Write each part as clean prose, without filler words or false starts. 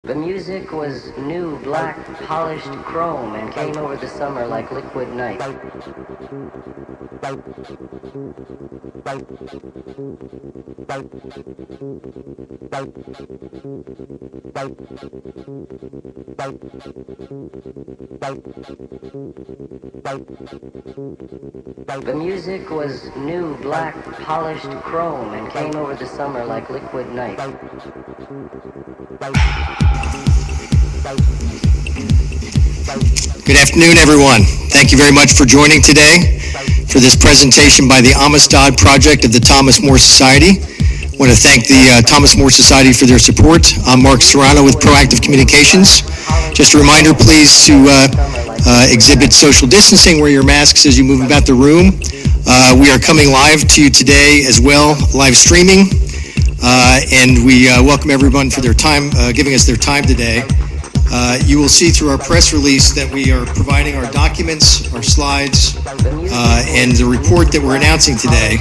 The music was new, black, polished chrome and came over the summer like liquid night. The music was new, black, polished chrome and came over the summer like liquid night. Good afternoon, everyone. Thank you very much for joining today for this presentation by the Amistad Project of the Thomas More Society. I want to thank the Thomas More Society for their support. I'm Mark Serrano with Proactive Communications. Just a reminder, please, to exhibit social distancing, wear your masks as you move about the room. We are coming live to you today as well, live streaming, and we welcome everyone for their time, giving us their time today. You will see through our press release that we are providing our documents, our slides, and the report that we're announcing today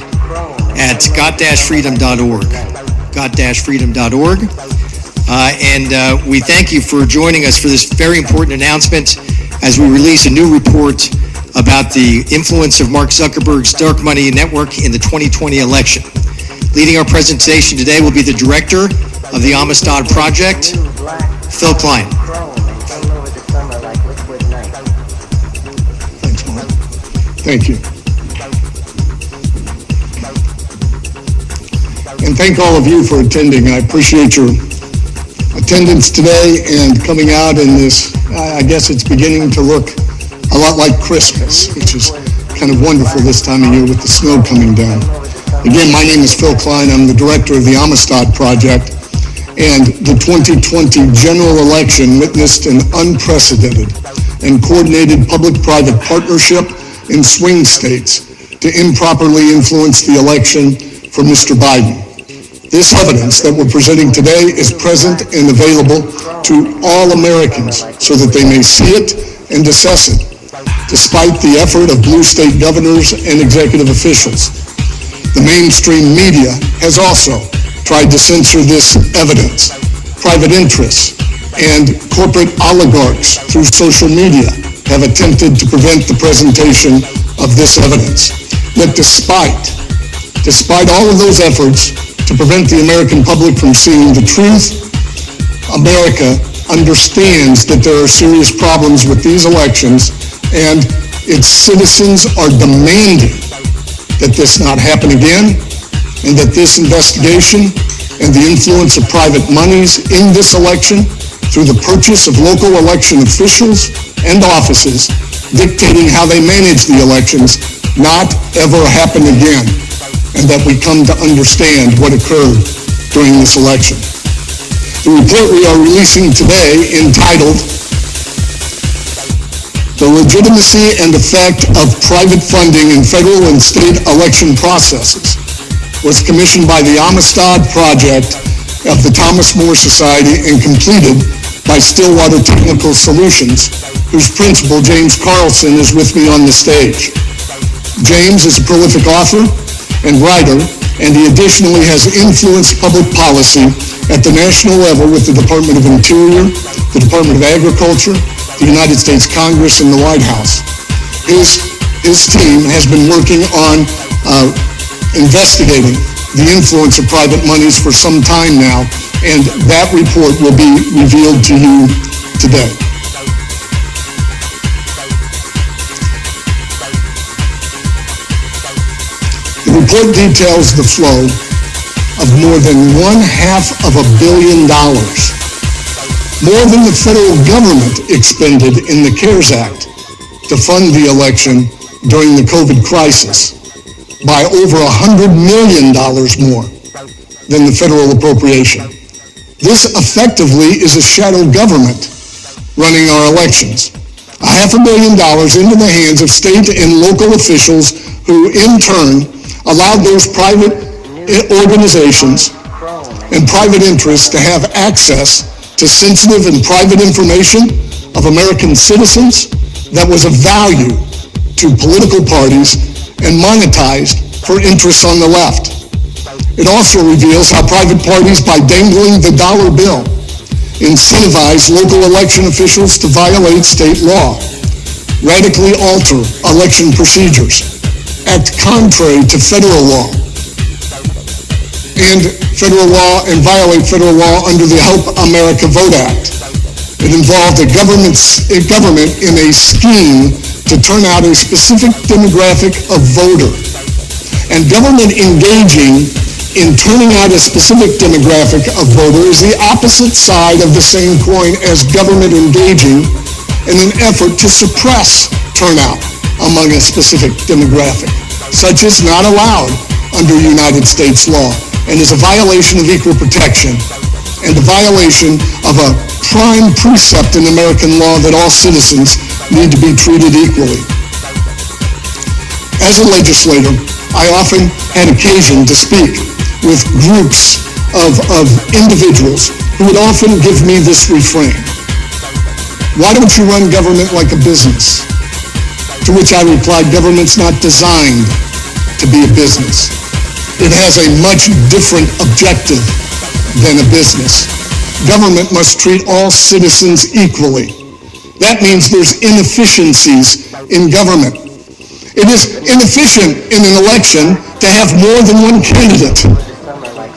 at got-freedom.org, got-freedom.org. And we thank you for joining us for this very important announcement as we release a new report about the influence of Mark Zuckerberg's dark money network in the 2020 election. Leading our presentation today will be the director of the Amistad Project, Phil Klein. Thanks, Mark. Thank you. And thank all of you for attending. I appreciate your attendance today and coming out in this, I guess it's beginning to look a lot like Christmas, which is kind of wonderful this time of year with the snow coming down. Again, my name is Phil Klein. I'm the director of the Amistad Project. And the 2020 general election witnessed an unprecedented and coordinated public-private partnership in swing states to improperly influence the election for Mr. Biden. This evidence that we're presenting today is present and available to all Americans so that they may see it and assess it, despite the effort of blue state governors and executive officials. The mainstream media has also tried to censor this evidence. Private interests and corporate oligarchs through social media have attempted to prevent the presentation of this evidence. Yet despite all of those efforts to prevent the American public from seeing the truth, America understands that there are serious problems with these elections, and its citizens are demanding that this not happen again, and that this investigation and the influence of private monies in this election through the purchase of local election officials and offices dictating how they manage the elections not ever happen again, and that we come to understand what occurred during this election. The report we are releasing today, entitled The Legitimacy and Effect of Private Funding in Federal and State Election Processes, was commissioned by the Amistad Project of the Thomas More Society and completed by Stillwater Technical Solutions, whose principal, James Carlson, is with me on the stage. James is a prolific author and writer, and he additionally has influenced public policy at the national level with the Department of Interior, the Department of Agriculture, the United States Congress, and the White House. His team has been working on investigating the influence of private monies for some time now, and that report will be revealed to you today. The report details the flow of more than $500 million, more than the federal government expended in the CARES Act to fund the election during the COVID crisis, by over $100 million more than the federal appropriation. This effectively is a shadow government running our elections. $500 million into the hands of state and local officials who in turn allowed those private organizations and private interests to have access to sensitive and private information of American citizens that was of value to political parties and monetized for interests on the left. It also reveals how private parties, by dangling the dollar bill incentivize local election officials to violate state law, radically alter election procedures, act contrary to federal law, and violate federal law under the Help America Vote Act. It involved a government in a scheme to turn out a specific demographic of voter. And government engaging in turning out a specific demographic of voter is the opposite side of the same coin as government engaging in an effort to suppress turnout among a specific demographic. Such is not allowed under United States law and is a violation of equal protection and a violation of a prime precept in American law that all citizens need to be treated equally. As a legislator, I often had occasion to speak with groups of individuals who would often give me this refrain: why don't you run government like a business? To which I replied, government's not designed to be a business. It has a much different objective than a business. Government must treat all citizens equally. That means there's inefficiencies in government. It is inefficient in an election to have more than one candidate.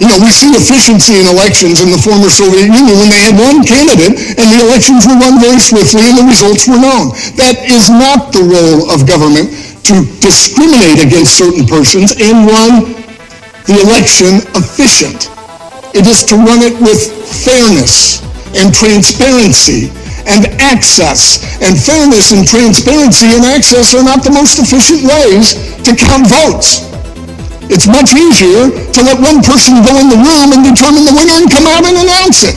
You know, we see efficiency in elections in the former Soviet Union when they had one candidate and the elections were run very swiftly and the results were known. That is not the role of government, to discriminate against certain persons and run the election efficient. It is to run it with fairness and transparency and access. And fairness and transparency and access are not the most efficient ways to count votes. It's much easier to let one person go in the room and determine the winner and come out and announce it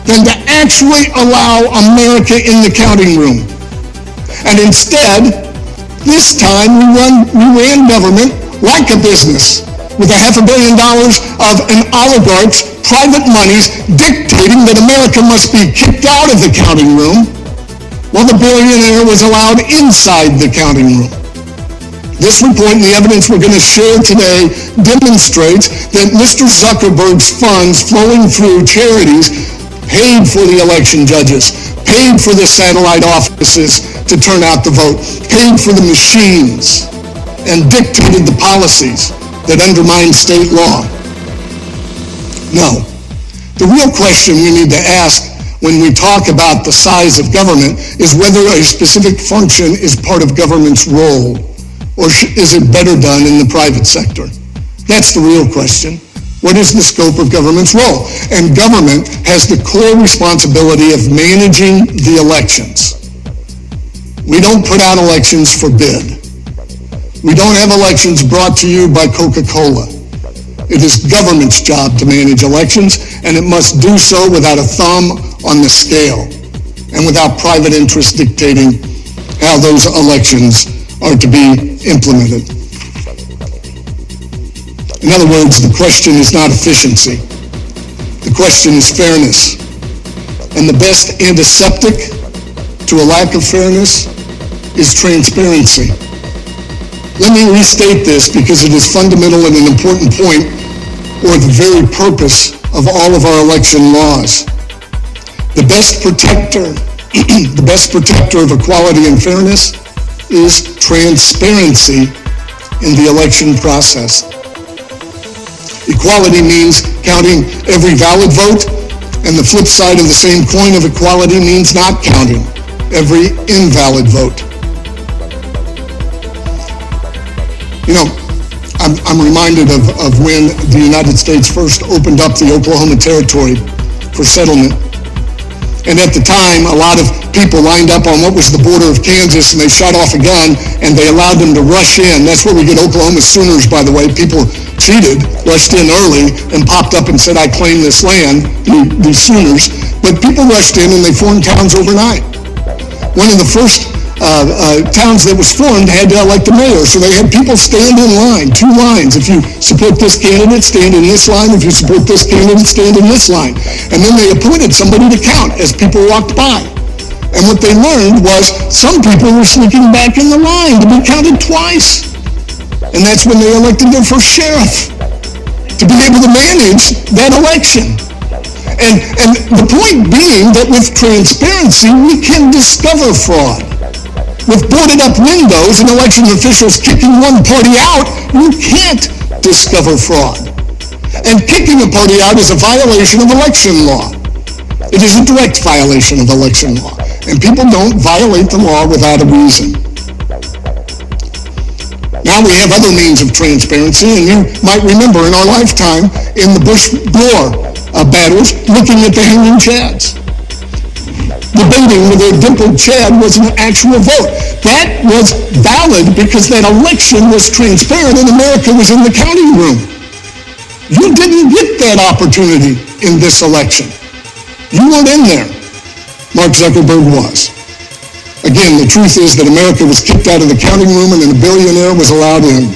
than to actually allow America in the counting room. And instead, this time we ran government like a business, with $500 million of an oligarch's private monies dictating that America must be kicked out of the counting room, while the billionaire was allowed inside the counting room. This report and the evidence we're going to share today demonstrates that Mr. Zuckerberg's funds flowing through charities paid for the election judges, paid for the satellite offices to turn out the vote, paid for the machines, and dictated the policies that undermine state law. No. The real question we need to ask when we talk about the size of government is whether a specific function is part of government's role, or is it better done in the private sector? That's the real question. What is the scope of government's role? And government has the core responsibility of managing the elections. We don't put out elections for bid. We don't have elections brought to you by Coca-Cola. It is government's job to manage elections, and it must do so without a thumb on the scale and without private interests dictating how those elections are to be implemented. In other words, the question is not efficiency. The question is fairness. And the best antiseptic to a lack of fairness is transparency. Let me restate this because it is fundamental and an important point, or the very purpose of all of our election laws. The best protector of equality and fairness is transparency in the election process. Equality means counting every valid vote, and the flip side of the same coin of equality means not counting every invalid vote. You know, I'm reminded of when the United States first opened up the Oklahoma Territory for settlement. And at the time, a lot of people lined up on what was the border of Kansas, and they shot off a gun, and they allowed them to rush in. That's where we get Oklahoma Sooners, by the way. People cheated, rushed in early, and popped up and said, I claim this land, these Sooners. But people rushed in, and they formed towns overnight. One of the first towns that was formed had to elect a mayor, so they had people stand in line, 2 lines. If you support this candidate, stand in this line. If you support this candidate, stand in this line. And then they appointed somebody to count as people walked by. And what they learned was some people were sneaking back in the line to be counted twice. And that's when they elected their first sheriff to be able to manage that election. And the point being that with transparency, we can discover fraud. With boarded up windows and election officials kicking one party out, you can't discover fraud. And kicking a party out is a violation of election law. It is a direct violation of election law. And people don't violate the law without a reason. Now we have other means of transparency, and you might remember in our lifetime in the Bush-Gore battles, looking at the hanging chads. Debating whether a dimpled chad was an actual vote. That was valid because that election was transparent and America was in the counting room. You didn't get that opportunity in this election. You weren't in there. Mark Zuckerberg was. Again, the truth is that America was kicked out of the counting room and a billionaire was allowed in.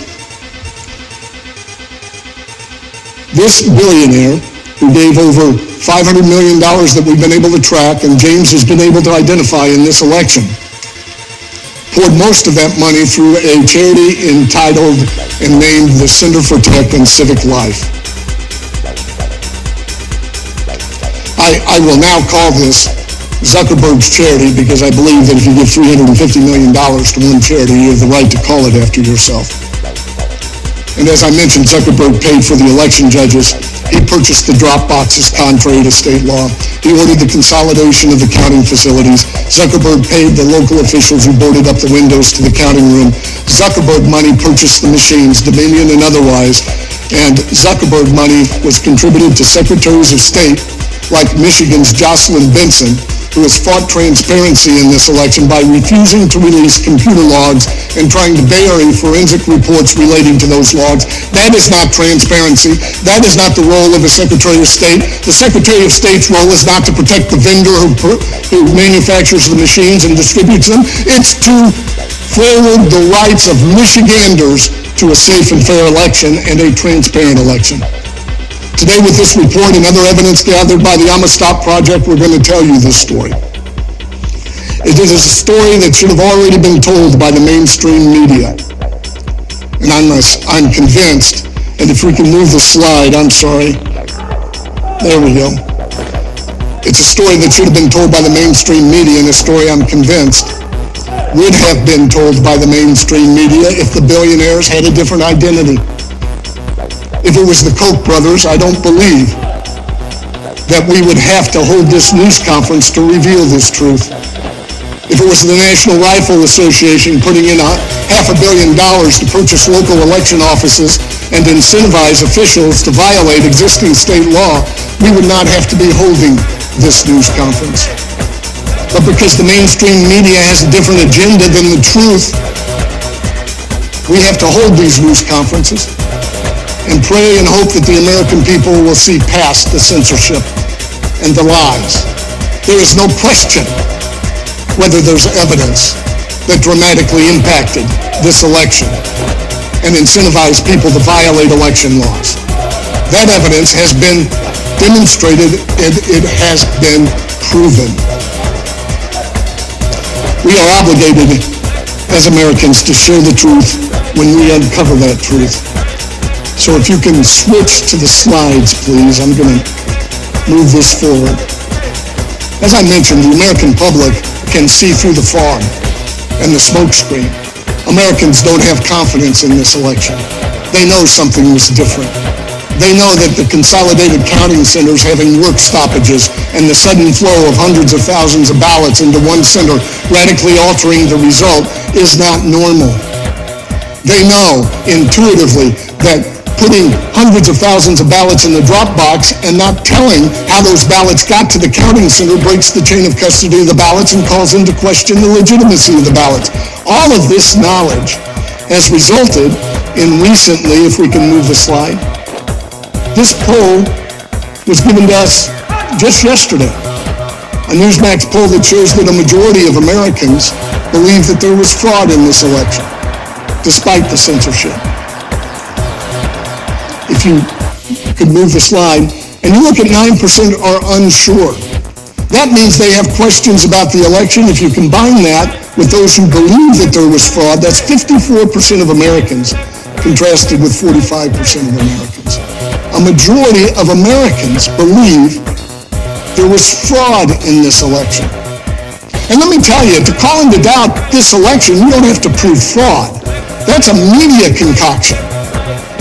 This billionaire, who gave over $500 million that we've been able to track and James has been able to identify in this election, poured most of that money through a charity entitled and named the Center for Tech and Civic Life. I will now call this Zuckerberg's charity because I believe that if you give $350 million to one charity, you have the right to call it after yourself. And as I mentioned, Zuckerberg paid for the election judges. He purchased the drop boxes contrary to state law. He ordered the consolidation of the counting facilities. Zuckerberg paid the local officials who boarded up the windows to the counting room. Zuckerberg money purchased the machines, Dominion and otherwise. And Zuckerberg money was contributed to secretaries of state like Michigan's Jocelyn Benson, who has fought transparency in this election by refusing to release computer logs and trying to bury forensic reports relating to those logs. That is not transparency. That is not the role of a Secretary of State. The Secretary of State's role is not to protect the vendor who manufactures the machines and distributes them. It's to forward the rights of Michiganders to a safe and fair election and a transparent election. Today, with this report and other evidence gathered by the Amistad Project, we're going to tell you this story. It is a story that should have already been told by the mainstream media. And I'm convinced, and if we can move the slide, I'm sorry. There we go. It's a story that should have been told by the mainstream media, and a story I'm convinced would have been told by the mainstream media if the billionaires had a different identity. If it was the Koch brothers, I don't believe that we would have to hold this news conference to reveal this truth. If it was the National Rifle Association putting in $500 million to purchase local election offices and incentivize officials to violate existing state law, we would not have to be holding this news conference. But because the mainstream media has a different agenda than the truth, we have to hold these news conferences and pray and hope that the American people will see past the censorship and the lies. There is no question whether there's evidence that dramatically impacted this election and incentivized people to violate election laws. That evidence has been demonstrated and it has been proven. We are obligated as Americans to share the truth when we uncover that truth. So if you can switch to the slides, please, I'm going to move this forward. As I mentioned, the American public can see through the fog and the smoke screen. Americans don't have confidence in this election. They know something was different. They know that the consolidated counting centers having work stoppages and the sudden flow of hundreds of thousands of ballots into one center radically altering the result is not normal. They know intuitively that putting hundreds of thousands of ballots in the drop box and not telling how those ballots got to the counting center breaks the chain of custody of the ballots and calls into question the legitimacy of the ballots. All of this knowledge has resulted in recently, if we can move the slide, this poll was given to us just yesterday. A Newsmax poll that shows that a majority of Americans believe that there was fraud in this election, despite the censorship. If you could move the slide, and you look at 9% are unsure. That means they have questions about the election. If you combine that with those who believe that there was fraud, that's 54% of Americans, contrasted with 45% of Americans. A majority of Americans believe there was fraud in this election. And let me tell you, to call into doubt this election, you don't have to prove fraud. That's a media concoction.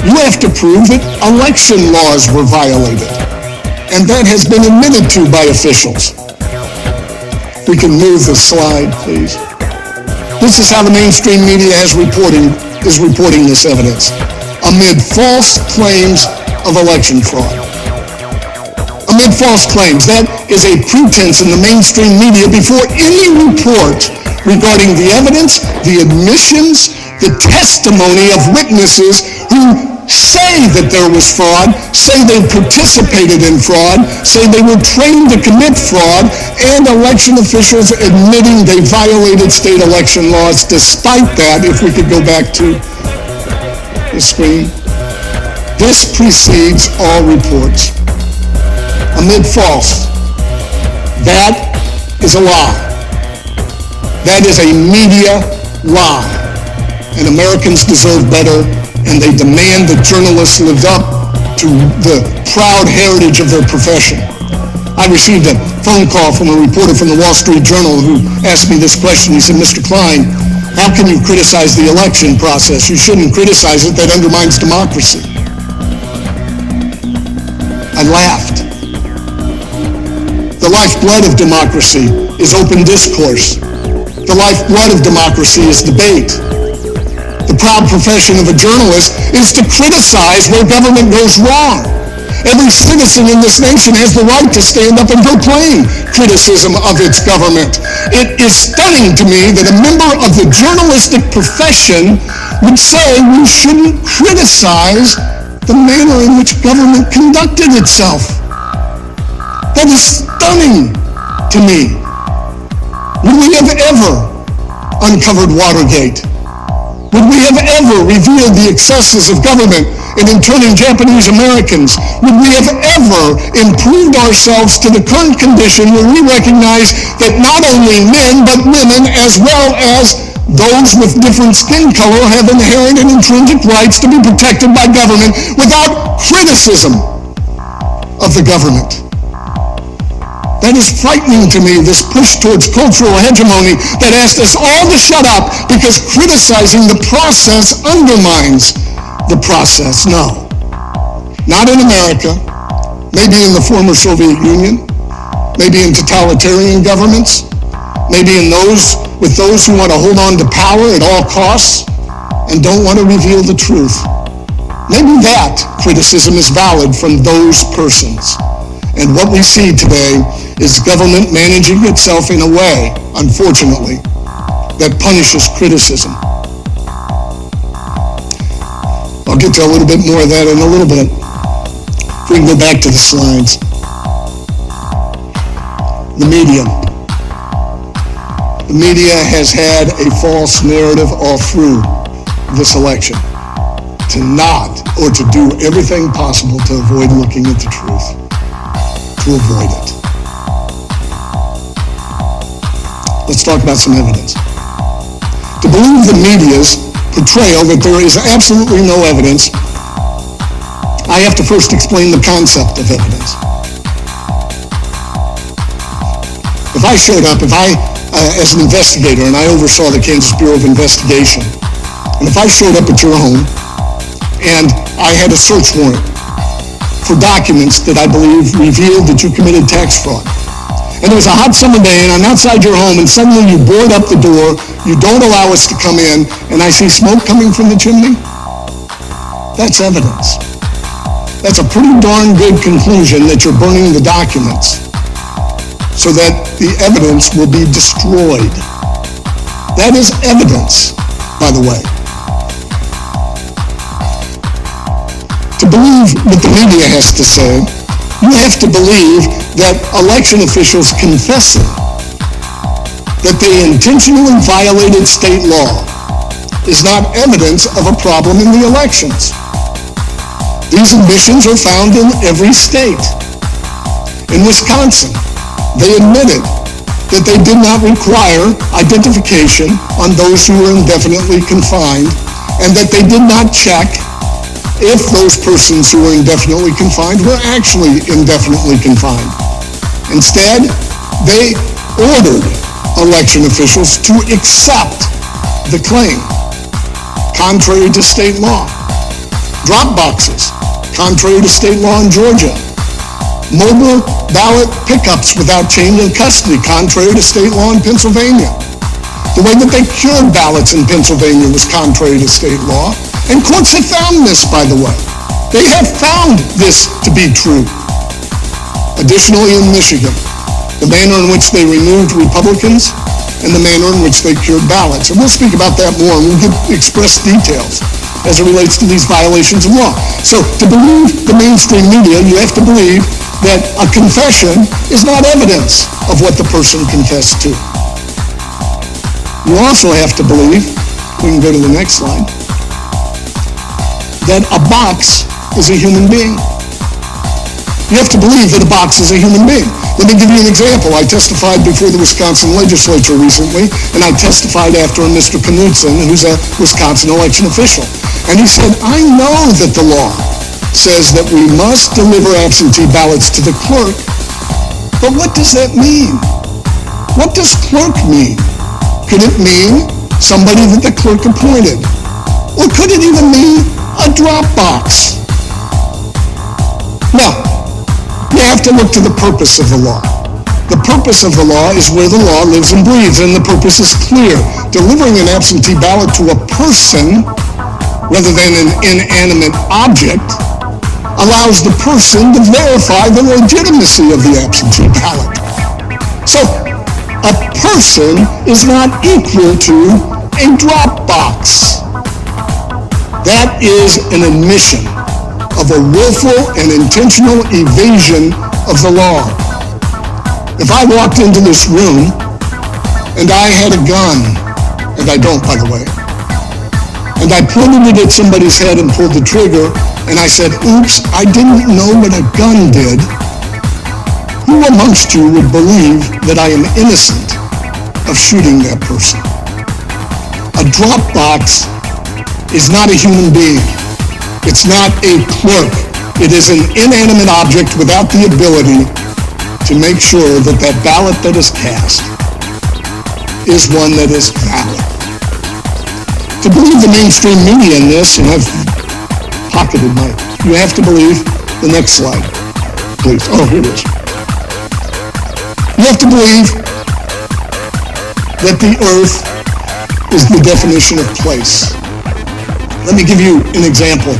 You have to prove that election laws were violated. And that has been admitted to by officials. We can move the slide, please. This is how the mainstream media is reporting this evidence, amid false claims of election fraud. Amid false claims, that is a pretense in the mainstream media before any report regarding the evidence, the admissions, the testimony of witnesses who say that there was fraud, say they participated in fraud, say they were trained to commit fraud, and election officials admitting they violated state election laws. Despite that, if we could go back to the screen, this precedes all reports. Amid false. That is a lie. That is a media lie. And Americans deserve better, and they demand that journalists live up to the proud heritage of their profession. I received a phone call from a reporter from the Wall Street Journal who asked me this question. He said, "Mr. Klein, how can you criticize the election process? You shouldn't criticize it. That undermines democracy." I laughed. The lifeblood of democracy is open discourse. The lifeblood of democracy is debate. The proud profession of a journalist is to criticize where government goes wrong. Every citizen in this nation has the right to stand up and proclaim criticism of its government. It is stunning to me that a member of the journalistic profession would say we shouldn't criticize the manner in which government conducted itself. That is stunning to me. Would we have ever uncovered Watergate? Would we have ever revealed the excesses of government in interning Japanese Americans? Would we have ever improved ourselves to the current condition where we recognize that not only men but women, as well as those with different skin color, have inherent and intrinsic rights to be protected by government without criticism of the government? That is frightening to me, this push towards cultural hegemony that asked us all to shut up because criticizing the process undermines the process. No, not in America, maybe in the former Soviet Union, maybe in totalitarian governments, maybe in those who want to hold on to power at all costs and don't want to reveal the truth. Maybe that criticism is valid from those persons. And what we see today is government managing itself in a way, unfortunately, that punishes criticism. I'll get to a little bit more of that in a little bit. If we can go back to the slides. The media. The media has had a false narrative all through this election. To not, or to do everything possible to avoid looking at the truth. To avoid it. Let's talk about some evidence. To believe the media's portrayal that there is absolutely no evidence, I have to first explain the concept of evidence. If I showed up, as an investigator, and I oversaw the Kansas Bureau of Investigation, and if I showed up at your home and I had a search warrant for documents that I believe revealed that you committed tax fraud, and it was a hot summer day and I'm outside your home and suddenly you board up the door, you don't allow us to come in, and I see smoke coming from the chimney, that's evidence. That's a pretty darn good conclusion that you're burning the documents so that the evidence will be destroyed. That is evidence, by the way. To believe what the media has to say, you have to believe that election officials confessing that they intentionally violated state law is not evidence of a problem in the elections. These admissions are found in every state. In Wisconsin, they admitted that they did not require identification on those who were indefinitely confined, and that they did not check if those persons who were indefinitely confined were actually indefinitely confined. Instead, they ordered election officials to accept the claim, contrary to state law. Drop boxes, contrary to state law in Georgia. Mobile ballot pickups without chain of custody, contrary to state law in Pennsylvania. The way that they cured ballots in Pennsylvania was contrary to state law. And courts have found this, by the way. They have found this to be true. Additionally, in Michigan, the manner in which they removed Republicans and the manner in which they cured ballots. And we'll speak about that more, and we'll give express details as it relates to these violations of law. So to believe the mainstream media, you have to believe that a confession is not evidence of what the person confessed to. You also have to believe, we can go to the next slide, that a box is a human being. You have to believe that a box is a human being. Let me give you an example. I testified before the Wisconsin legislature recently, and I testified after Mr. Knudsen, who's a Wisconsin election official. And he said, I know that the law says that we must deliver absentee ballots to the clerk, but what does that mean? What does clerk mean? Could it mean somebody that the clerk appointed? Or could it even mean a drop box? No. You have to look to the purpose of the law. The purpose of the law is where the law lives and breathes, and the purpose is clear. Delivering an absentee ballot to a person, rather than an inanimate object, allows the person to verify the legitimacy of the absentee ballot. So, a person is not equal to a drop box. That is an admission of a willful and intentional evasion of the law. If I walked into this room and I had a gun, and I don't, by the way, and I pointed it at somebody's head and pulled the trigger, and I said, oops, I didn't know what a gun did, who amongst you would believe that I am innocent of shooting that person? A drop box is not a human being. It's not a clerk. It is an inanimate object without the ability to make sure that that ballot that is cast is one that is valid. To believe the mainstream media in this, and I've pocketed my, you have to believe the next slide, please. Oh, here it is. You have to believe that the earth is the definition of place. Let me give you an example.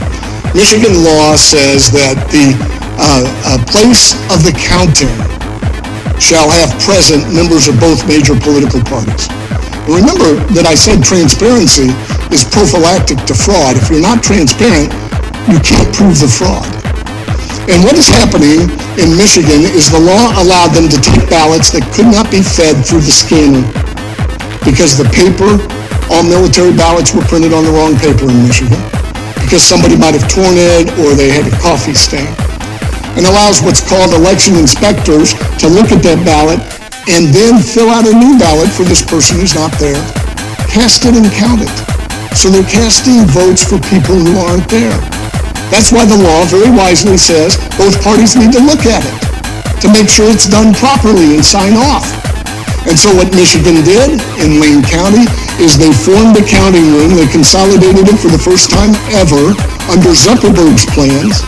Michigan law says that the place of the counting shall have present members of both major political parties. And remember that I said transparency is prophylactic to fraud. If you're not transparent, you can't prove the fraud. And what is happening in Michigan is the law allowed them to take ballots that could not be fed through the scanner because the paper, all military ballots were printed on the wrong paper in Michigan, because somebody might have torn it or they had a coffee stain, and allows what's called election inspectors to look at that ballot and then fill out a new ballot for this person who's not there, cast it and count it. So they're casting votes for people who aren't there. That's why the law very wisely says both parties need to look at it to make sure it's done properly and sign off. And so what Michigan did in Lane County is they formed a counting room. They consolidated it for the first time ever under Zuckerberg's plans.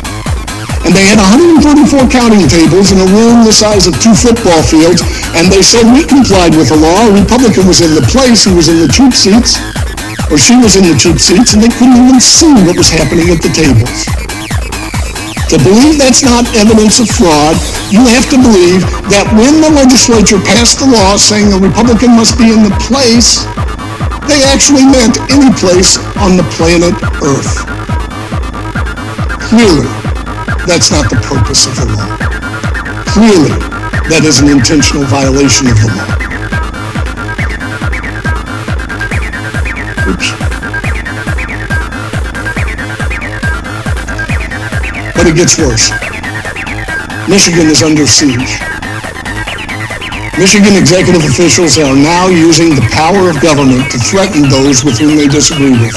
And they had 134 counting tables in a room the size of 2 football fields. And they said, we complied with the law. A Republican was in the place who was in the cheap seats, or she was in the cheap seats, and they couldn't even see what was happening at the tables. To believe that's not evidence of fraud, you have to believe that when the legislature passed the law saying a Republican must be in the place, they actually meant any place on the planet Earth. Clearly, that's not the purpose of the law. Clearly, that is an intentional violation of the law. Oops. But it gets worse. Michigan is under siege. Michigan executive officials are now using the power of government to threaten those with whom they disagree with.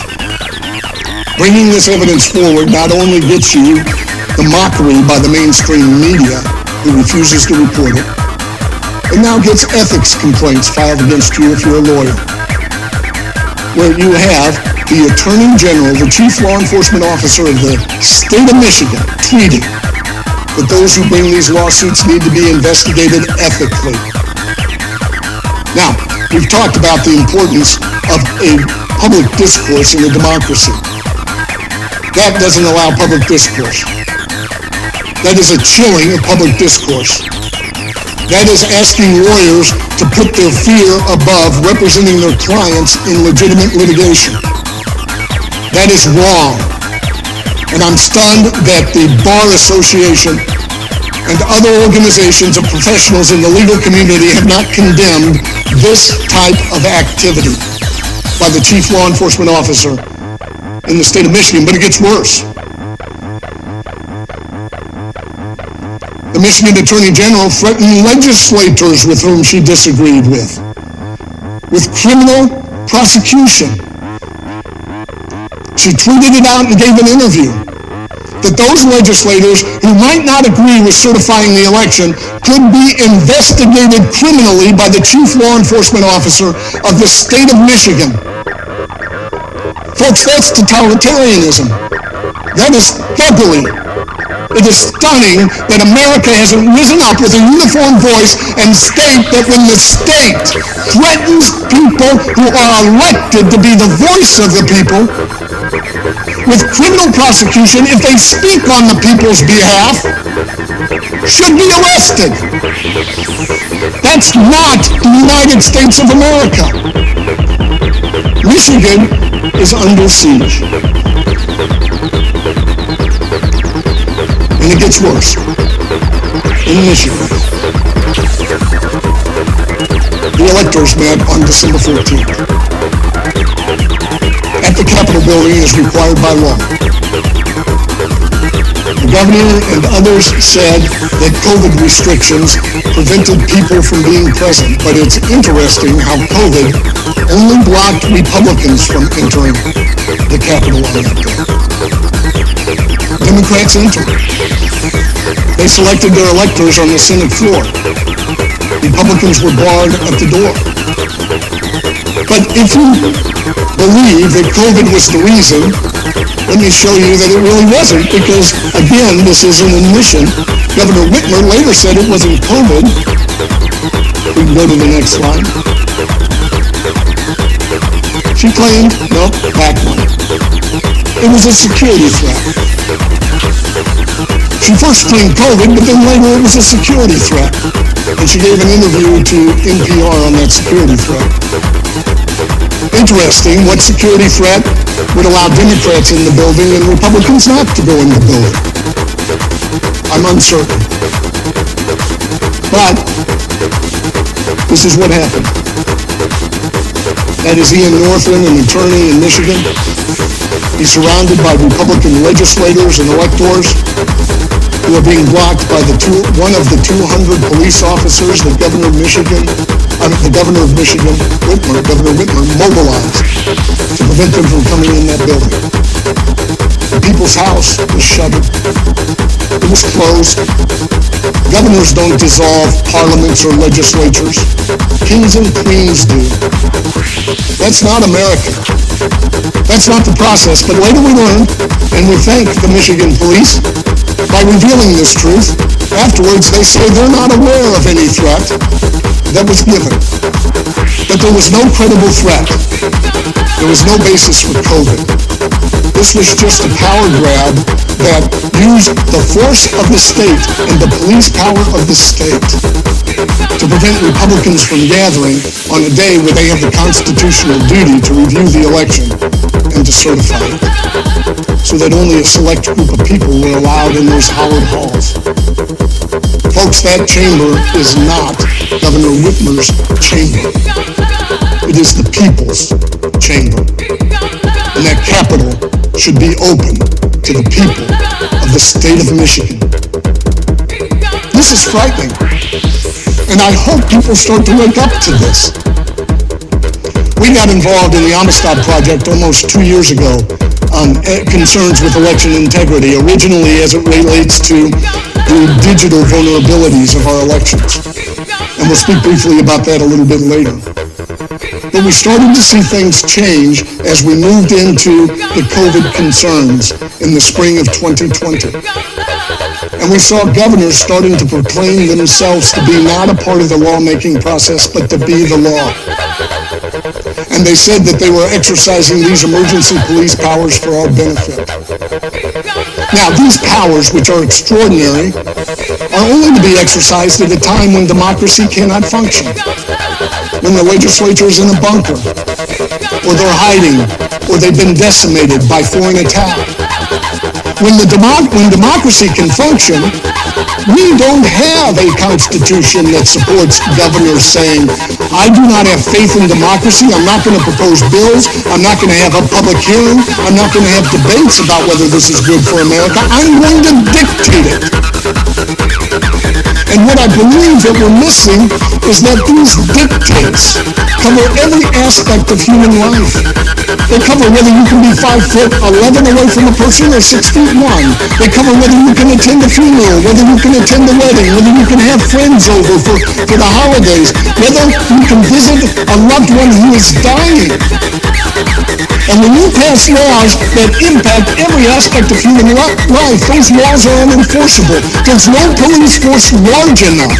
Bringing this evidence forward not only gets you the mockery by the mainstream media who refuses to report it, and now gets ethics complaints filed against you if you're a lawyer, where you have the Attorney General, the Chief Law Enforcement Officer of the state of Michigan, tweeting that those who bring these lawsuits need to be investigated ethically. Now, we've talked about the importance of a public discourse in a democracy. That doesn't allow public discourse. That is a chilling of public discourse. That is asking lawyers to put their fear above representing their clients in legitimate litigation. That is wrong. And I'm stunned that the Bar Association and other organizations of professionals in the legal community have not condemned this type of activity by the Chief Law Enforcement Officer in the state of Michigan, but it gets worse. The Michigan Attorney General threatened legislators with whom she disagreed with criminal prosecution. She tweeted it out and gave an interview that those legislators who might not agree with certifying the election could be investigated criminally by the Chief Law Enforcement Officer of the state of Michigan. Folks, that's totalitarianism. That is thuggery. It is stunning that America hasn't risen up with a uniform voice and state that when the state threatens people who are elected to be the voice of the people with criminal prosecution if they speak on the people's behalf, should be arrested. That's not the United States of America. Michigan is under siege. And it gets worse. In Michigan, the electors met on December 14th at the Capitol building as required by law. The governor and others said that COVID restrictions prevented people from being present, but it's interesting how COVID only blocked Republicans from entering the Capitol on that day. Democrats entered. They selected their electors on the Senate floor. Republicans were barred at the door. But if you believe that COVID was the reason, let me show you that it really wasn't, because, again, this is an admission. Governor Whitmer later said it wasn't COVID. We can go to the next slide. She claimed, nope, back one. It was a security threat. She first claimed COVID, but then later it was a security threat. And she gave an interview to NPR on that security threat. Interesting, what security threat would allow Democrats in the building and Republicans not to go in the building? I'm uncertain. But this is what happened. That is Ian Northland, an attorney in Michigan. He's surrounded by Republican legislators and electors who are being blocked by one of the 200 police officers that Governor of Michigan, Governor Whitmer, mobilized to prevent them from coming in that building. The People's House was shuttered. It was closed. Governors don't dissolve parliaments or legislatures. Kings and queens do. That's not America. That's not the process. But later we learned, and we thank the Michigan police by revealing this truth. Afterwards, they say they're not aware of any threat that was given. That there was no credible threat. There was no basis for COVID. This was just a power grab that used the force of the state and the police power of the state to prevent Republicans from gathering on a day where they have the constitutional duty to review the election and to certify it, so that only a select group of people were allowed in those hallowed halls. Folks, that chamber is not Governor Whitmer's chamber. It is the people's chamber. And that Capitol should be open to the people of the state of Michigan. This is frightening. And I hope people start to wake up to this. We got involved in the Amistad Project almost 2 years ago on concerns with election integrity, originally as it relates to the digital vulnerabilities of our elections. And And we'll speak briefly about that a little bit later. But we started to see things change as we moved into the COVID concerns in the spring of 2020. And we saw governors starting to proclaim themselves to be not a part of the lawmaking process, but to be the law. And they said that they were exercising these emergency police powers for our benefit. Now, these powers, which are extraordinary, are only to be exercised at a time when democracy cannot function, when the legislature is in a bunker, or they're hiding, or they've been decimated by foreign attack. When democracy can function, we don't have a constitution that supports governors saying, I do not have faith in democracy, I'm not going to propose bills, I'm not going to have a public hearing, I'm not going to have debates about whether this is good for America, I'm going to dictate it. And what I believe that we're missing is that these dictates cover every aspect of human life. They cover whether you can be 5'11" away from a person or 6'1". They cover whether you can attend a funeral, whether you can attend a wedding, whether you can have friends over for the holidays, whether you can visit a loved one who is dying. And when you pass laws that impact every aspect of human life, those laws are unenforceable. There's no police force large enough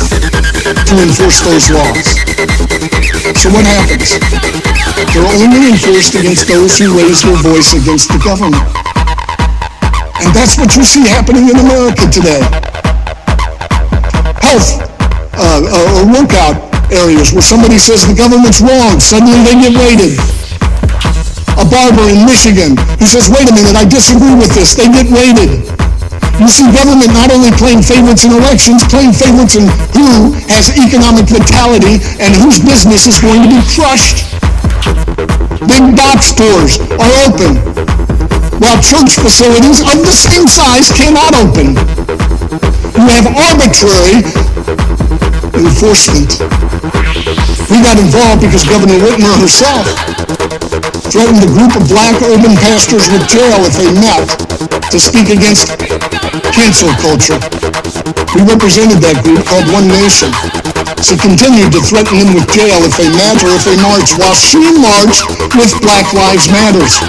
to enforce those laws. So what happens? They're only enforced against those who raise their voice against the government. And that's what you see happening in America today. Health or workout areas where somebody says the government's wrong, suddenly they get raided. A barber in Michigan who says, wait a minute, I disagree with this, they get raided. You see government not only playing favorites in elections, playing favorites in who has economic vitality and whose business is going to be crushed. Big box stores are open, while church facilities of the same size cannot open. You have arbitrary enforcement. We got involved because Governor Whitmer herself threatened a group of black urban pastors with jail if they met to speak against cancel culture. We represented that group called One Nation. She continued to threaten them with jail if they met or if they marched, while she marched with Black Lives Matters.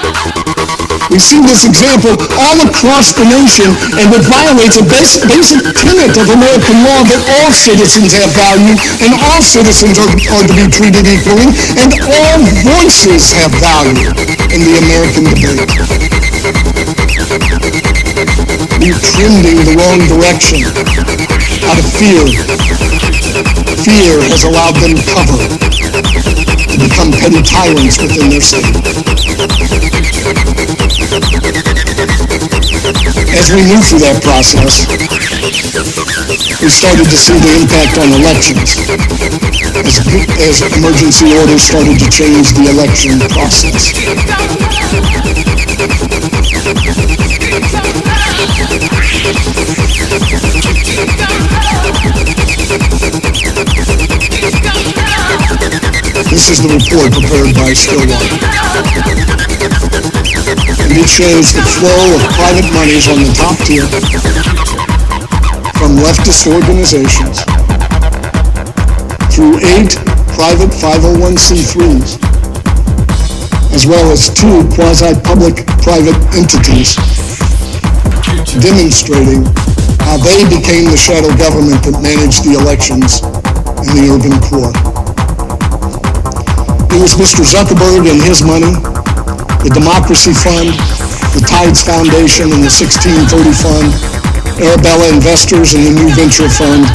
We see this example all across the nation, and it violates a basic tenet of American law that all citizens have value and all citizens are to be treated equally, and all voices have value in the American debate. We're trending the wrong direction out of fear. Fear has allowed them cover to become petty tyrants within their state. As we move through that process, we started to see the impact on elections as emergency orders started to change the election process. This is the report prepared by Stillwater. And it shows the flow of private monies on the top tier from leftist organizations through 8 private 501c3s, as well as 2 quasi-public private entities, demonstrating how they became the shadow government that managed the elections in the urban core. It was Mr. Zuckerberg and his money, the Democracy Fund, the Tides Foundation and the 1630 Fund, Arabella Investors and the New Venture Fund,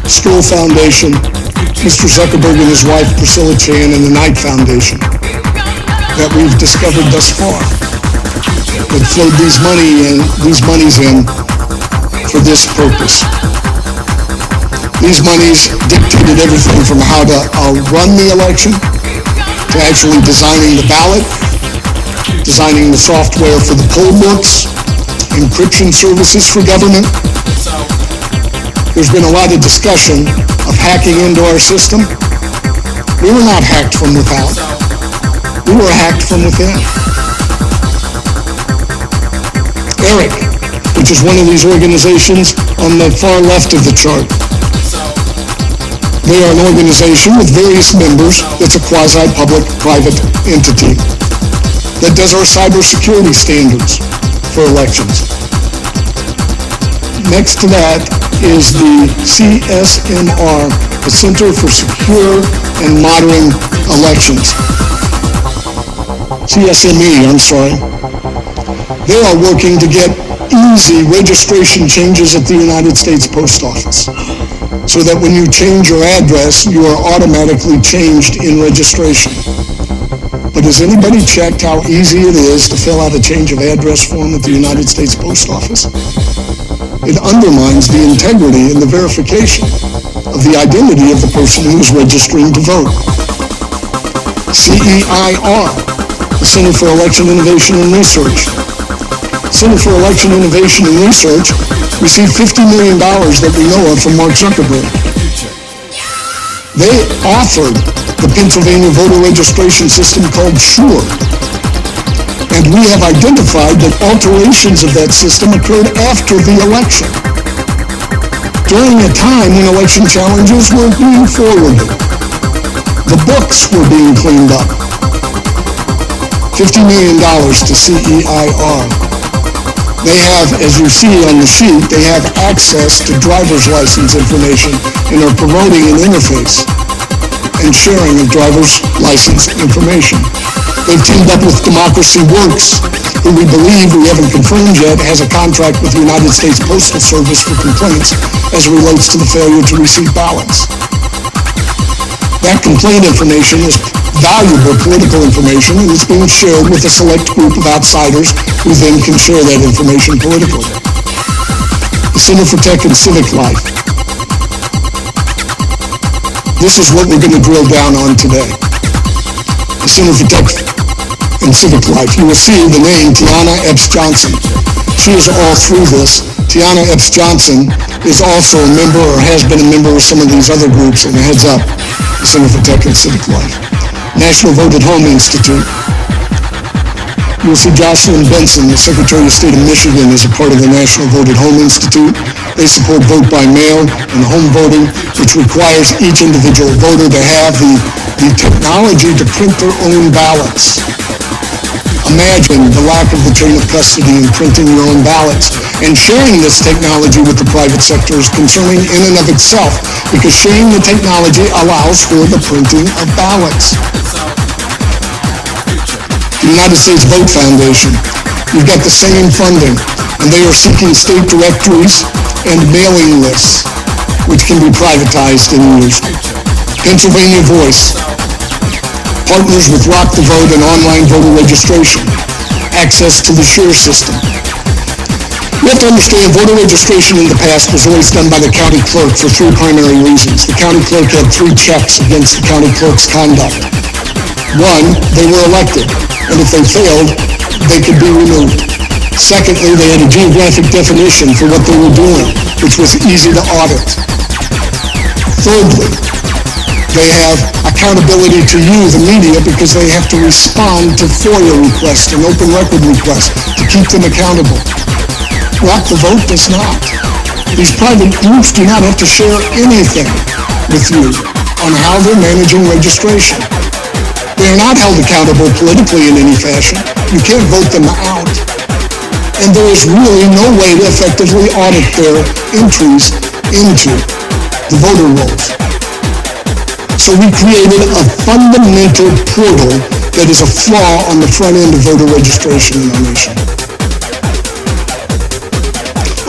School Foundation, Mr. Zuckerberg and his wife Priscilla Chan and the Knight Foundation that we've discovered thus far that flowed these monies in for this purpose. These monies dictated everything from how to run the election to actually designing the ballot, designing the software for the poll books, encryption services for government. There's been a lot of discussion of hacking into our system. We were not hacked from without. We were hacked from within. ERIC, which is one of these organizations on the far left of the chart, They are an organization with various members that's a quasi-public-private entity that does our cybersecurity standards for elections. Next to that is the CSMR, the Center for Secure and Modern Elections. CSME, I'm sorry. They are working to get easy registration changes at the United States Post Office, so that when you change your address, you are automatically changed in registration. But has anybody checked how easy it is to fill out a change of address form at the United States Post Office? It undermines the integrity and the verification of the identity of the person who is registering to vote. CEIR, the Center for Election Innovation and Research. Center for Election Innovation and Research received $50 million that we know of from Mark Zuckerberg. They offered the Pennsylvania voter registration system called SURE. And we have identified that alterations of that system occurred after the election, during a time when election challenges were being forwarded. The books were being cleaned up. $50 million to CEIR. They have, as you see on the sheet, they have access to driver's license information and are promoting an interface and sharing of driver's license information. They've teamed up with Democracy Works, who we believe, we haven't confirmed yet, has a contract with the United States Postal Service for complaints as it relates to the failure to receive ballots. That complaint information is valuable political information, and it's being shared with a select group of outsiders who then can share that information politically. The Center for Tech and Civic Life. This is what we're going to drill down on today. The Center for Tech and Civic Life. You will see the name Tiana Epps Johnson. She is all through this. Tiana Epps Johnson is also a member, or has been a member of some of these other groups, and heads up the Center for Tech and Civic Life. National Vote at Home Institute. You'll see Jocelyn Benson, the Secretary of State of Michigan, is a part of the National Vote at Home Institute. They support vote by mail and home voting, which requires each individual voter to have the technology to print their own ballots. Imagine the lack of the chain of custody in printing your own ballots, and sharing this technology with the private sector is concerning in and of itself, because sharing the technology allows for the printing of ballots. The United States Vote Foundation, you've got the same funding, and they are seeking state directories and mailing lists, which can be privatized and used. Pennsylvania Voice partners with Rock the Vote and online voter registration, access to the SHARE system. You have to understand, voter registration in the past was always done by the county clerk for three primary reasons. The county clerk had three checks against the county clerk's conduct. One, they were elected, and if they failed, they could be removed. Secondly, they had a geographic definition for what they were doing, which was easy to audit. Thirdly, they have accountability to you, the media, because they have to respond to FOIA requests and open record requests to keep them accountable. Rock the Vote does not. These private groups do not have to share anything with you on how they're managing registration. They are not held accountable politically in any fashion. You can't vote them out. And there is really no way to effectively audit their entries into the voter rolls. So we created a fundamental portal that is a flaw on the front end of voter registration in our nation.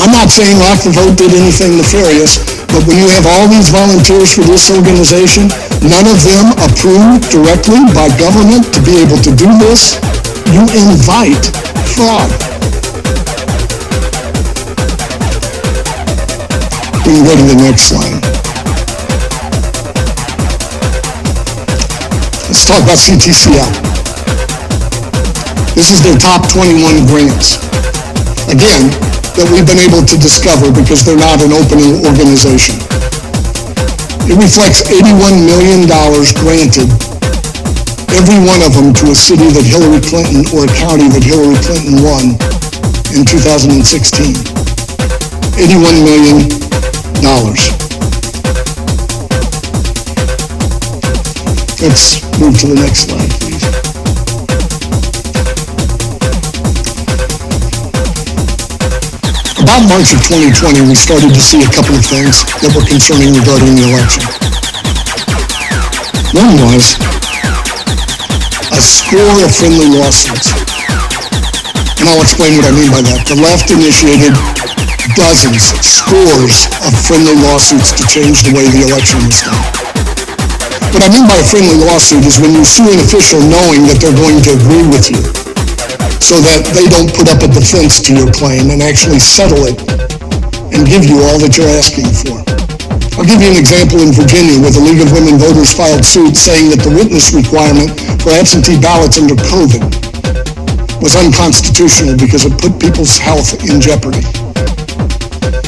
I'm not saying Rock the Vote did anything nefarious, but when you have all these volunteers for this organization, none of them approved directly by government to be able to do this, you invite fraud. We can go to the next slide. Let's talk about CTCL. This is their top 21 grants. Again, that we've been able to discover because they're not an open organization. It reflects $81 million granted, every one of them to a city that Hillary Clinton or a county that Hillary Clinton won in 2016. $81 million. Let's move to the next slide, please. About March of 2020, we started to see a couple of things that were concerning regarding the election. One was a score of friendly lawsuits. And I'll explain what I mean by that. The left initiated dozens, scores of friendly lawsuits to change the way the election was done. What I mean by a friendly lawsuit is when you sue an official knowing that they're going to agree with you, so that they don't put up a defense to your claim and actually settle it and give you all that you're asking for. I'll give you an example in Virginia where the League of Women Voters filed suit saying that the witness requirement for absentee ballots under COVID was unconstitutional because it put people's health in jeopardy.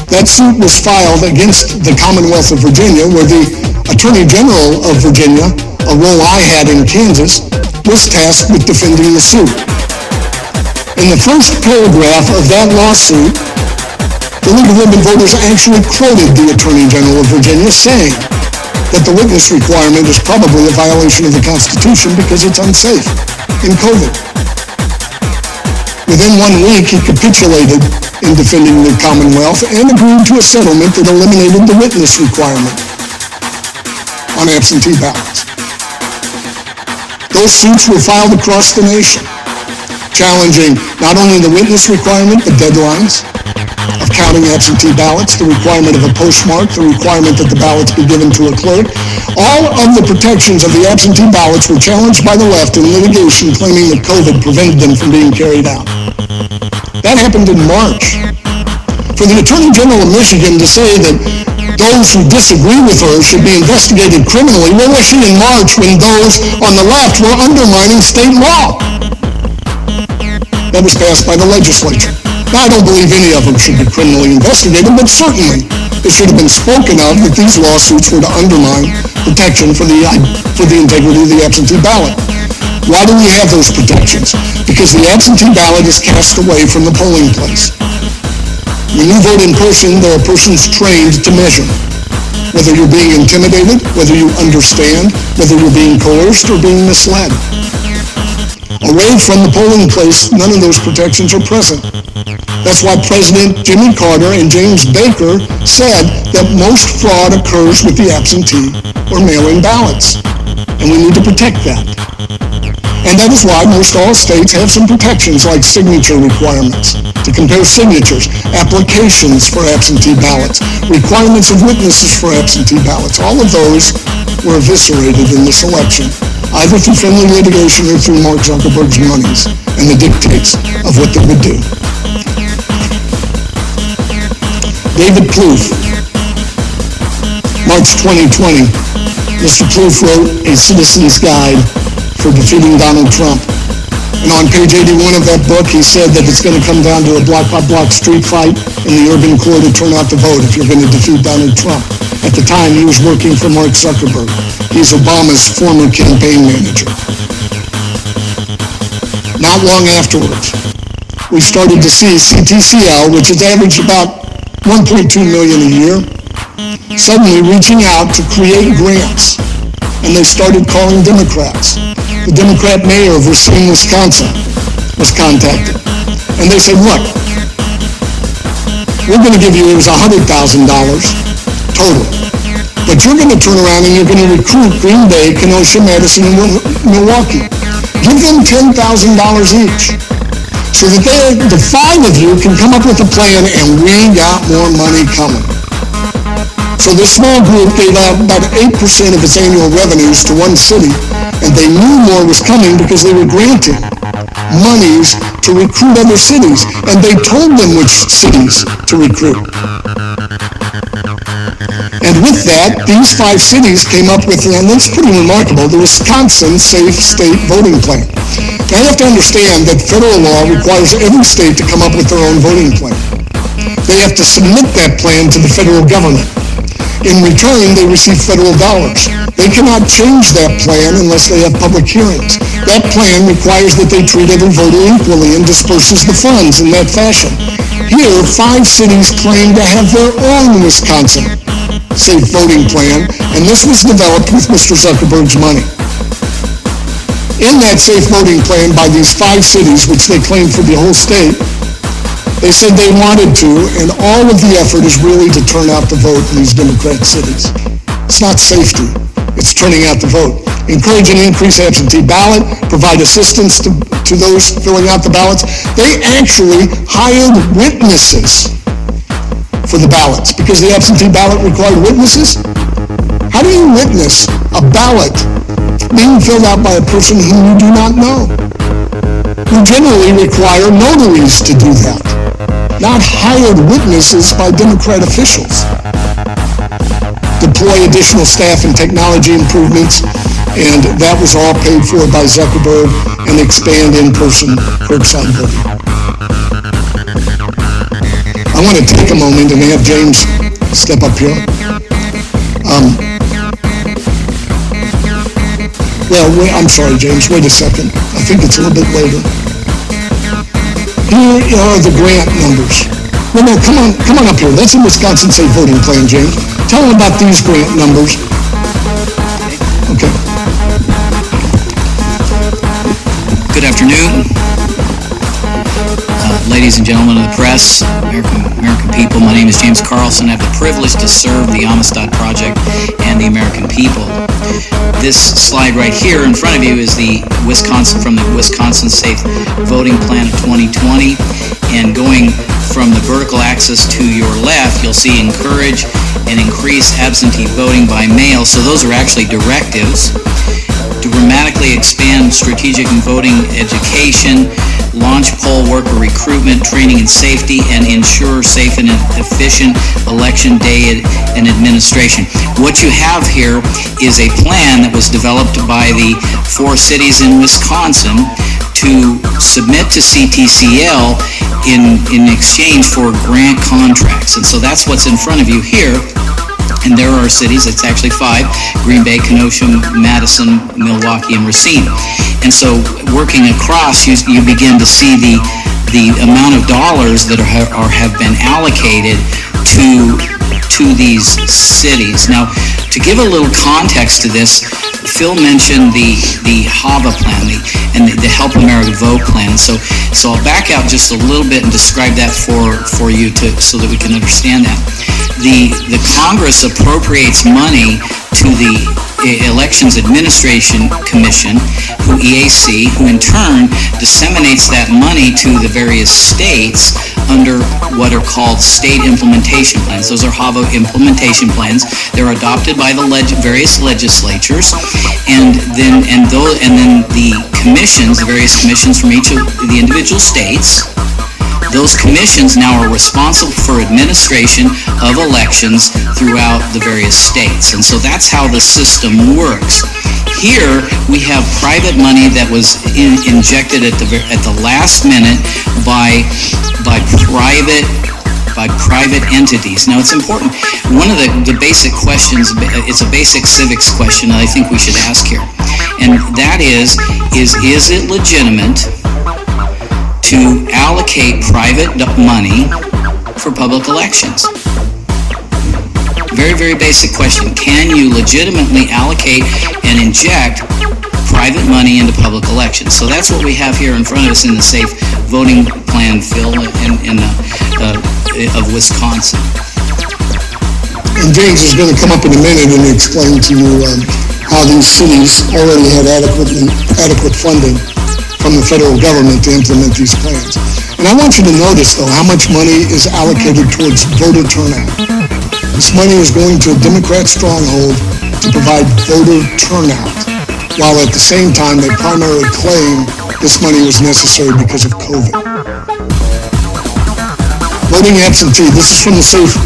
That suit was filed against the Commonwealth of Virginia, where the Attorney General of Virginia, a role I had in Kansas, was tasked with defending the suit. In the first paragraph of that lawsuit, the League of Women Voters actually quoted the Attorney General of Virginia saying that the witness requirement is probably a violation of the Constitution because it's unsafe in COVID. Within 1 week, he capitulated in defending the Commonwealth and agreed to a settlement that eliminated the witness requirement on absentee ballots. Those suits were filed across the nation, challenging not only the witness requirement, but deadlines of counting absentee ballots, the requirement of a postmark, the requirement that the ballots be given to a clerk. All of the protections of the absentee ballots were challenged by the left in litigation, claiming that COVID prevented them from being carried out. That happened in March. For the Attorney General of Michigan to say that those who disagree with her should be investigated criminally, where was she in March when those on the left were undermining state law? That was passed by the legislature. Now, I don't believe any of them should be criminally investigated, but certainly it should have been spoken of that these lawsuits were to undermine protection for the integrity of the absentee ballot. Why do we have those protections? Because the absentee ballot is cast away from the polling place. When you vote in person, there are persons trained to measure whether you're being intimidated, whether you understand, whether you're being coerced or being misled. Away from the polling place, none of those protections are present. That's why President Jimmy Carter and James Baker said that most fraud occurs with the absentee or mail-in ballots, and we need to protect that. And that is why most all states have some protections like signature requirements to compare signatures, applications for absentee ballots, requirements of witnesses for absentee ballots. All of those were eviscerated in this election, either through friendly litigation or through Mark Zuckerberg's monies and the dictates of what they would do. David Plouffe, March 2020, Mr. Plouffe wrote a citizen's guide for defeating Donald Trump. And on page 81 of that book, he said that it's going to come down to a block-by-block street fight in the urban core to turn out the vote if you're going to defeat Donald Trump. At the time, he was working for Mark Zuckerberg. He's Obama's former campaign manager. Not long afterwards, we started to see CTCL, which has averaged about 1.2 million a year, suddenly reaching out to create grants. And they started calling Democrats. The Democrat mayor of Verzion, Wisconsin, was contacted. And they said, look, we're going to give you, it was $100,000 total. But you're going to turn around and you're going to recruit Green Bay, Kenosha, Madison, and Milwaukee. Give them $10,000 each. So that the 5 of you can come up with a plan and we got more money coming. So this small group gave out about 8% of its annual revenues to one city, and they knew more was coming because they were granting monies to recruit other cities, and they told them which cities to recruit. And with that, these 5 cities came up with, and it's pretty remarkable, the Wisconsin Safe State Voting Plan. Now you have to understand that federal law requires every state to come up with their own voting plan. They have to submit that plan to the federal government. In return, they receive federal dollars. They cannot change that plan unless they have public hearings. That plan requires that they treat every voter equally and disperses the funds in that fashion. Here, 5 cities claim to have their own Wisconsin Safe Voting Plan, and this was developed with Mr. Zuckerberg's money. In that safe voting plan by these 5 cities, which they claim for the whole state, they said they wanted to, and all of the effort is really to turn out the vote in these Democrat cities. It's not safety, it's turning out the vote. Encourage and increase absentee ballot, provide assistance to those filling out the ballots. They actually hired witnesses for the ballots because the absentee ballot required witnesses. How do you witness a ballot being filled out by a person whom you do not know? We generally require notaries to do that, not hired witnesses by Democrat officials. Deploy additional staff and technology improvements, and that was all paid for by Zuckerberg, and expand in-person curbside voting. I want to take a moment and have James step up here. I'm sorry, James, wait a second. I think it's a little bit later. Here are the grant numbers. No, come on up here. That's a Wisconsin Safe Voting Plan, James. Tell them about these grant numbers. Okay. Good afternoon, ladies and gentlemen of the press, American people. My name is James Carlson. I have the privilege to serve the Amistad Project and the American people. This slide right here in front of you is the Wisconsin Safe Voting Plan of 2020, and going from the vertical axis to your left, you'll see encourage and increase absentee voting by mail. So those are actually directives. To dramatically expand strategic and voting education, launch poll worker recruitment, training and safety, and ensure safe and efficient election day and administration. What you have here is a plan that was developed by the 4 cities in Wisconsin to submit to CTCL in exchange for grant contracts. And so that's what's in front of you here. And there are cities, it's actually 5, Green Bay, Kenosha, Madison, Milwaukee, and Racine. And so working across, you begin to see the amount of dollars that have been allocated to these cities. Now, to give a little context to this, Phil mentioned the HAVA plan and the Help America Vote plan. So I'll back out just a little bit and describe that for you so that we can understand that. The Congress appropriates money to the Elections Administration Commission, EAC, who in turn disseminates that money to the various states under what are called state implementation plans. Those are HAVA implementation plans. They're adopted by the various legislatures, and then the commissions, the various commissions from each of the individual states. Those commissions now are responsible for administration of elections throughout the various states. And so that's how the system works. Here we have private money that was injected at the last minute by private entities. Now it's important. One of the basic questions, it's a basic civics question that I think we should ask here. And that is it legitimate to allocate private money for public elections? Very, very basic question. Can you legitimately allocate and inject private money into public elections? So that's what we have here in front of us in the Safe Voting Plan, Phil, of Wisconsin. And James is going to come up in a minute and explain to you how these cities already had adequate funding from the federal government to implement these plans. And I want you to notice, though, how much money is allocated towards voter turnout. This money is going to a Democrat stronghold to provide voter turnout, while at the same time they primarily claim this money was necessary because of COVID. Voting absentee, this is from the Safe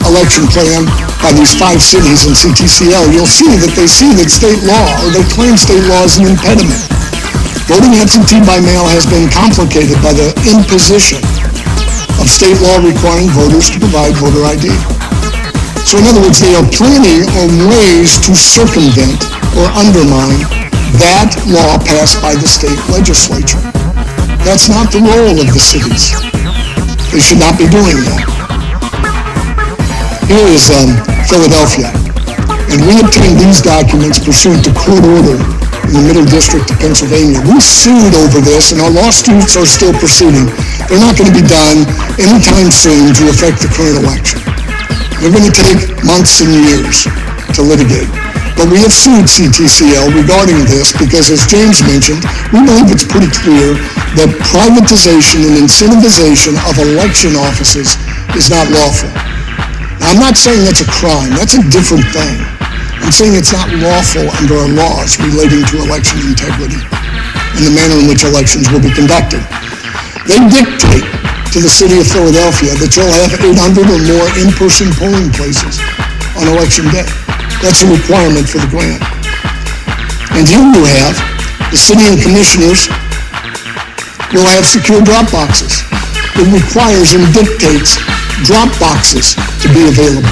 Election Plan by these 5 cities in CTCL. You'll see that they see that state law, or they claim state law is an impediment. Voting absentee by mail has been complicated by the imposition of state law requiring voters to provide voter ID. So in other words, there are plenty of ways to circumvent or undermine that law passed by the state legislature. That's not the role of the cities. They should not be doing that. Here is Philadelphia, and we obtained these documents pursuant to court order in the Middle District of Pennsylvania. We sued over this, and our lawsuits are still proceeding. They're not going to be done anytime soon to affect the current election. They're going to take months and years to litigate. But we have sued CTCL regarding this because, as James mentioned, we believe it's pretty clear that privatization and incentivization of election offices is not lawful. Now, I'm not saying that's a crime. That's a different thing. I'm saying it's not lawful under our laws relating to election integrity and the manner in which elections will be conducted. They dictate to the city of Philadelphia that you'll have 800 or more in-person polling places on election day. That's a requirement for the grant. And here you have the city and commissioners will have secure drop boxes. It requires and dictates drop boxes to be available.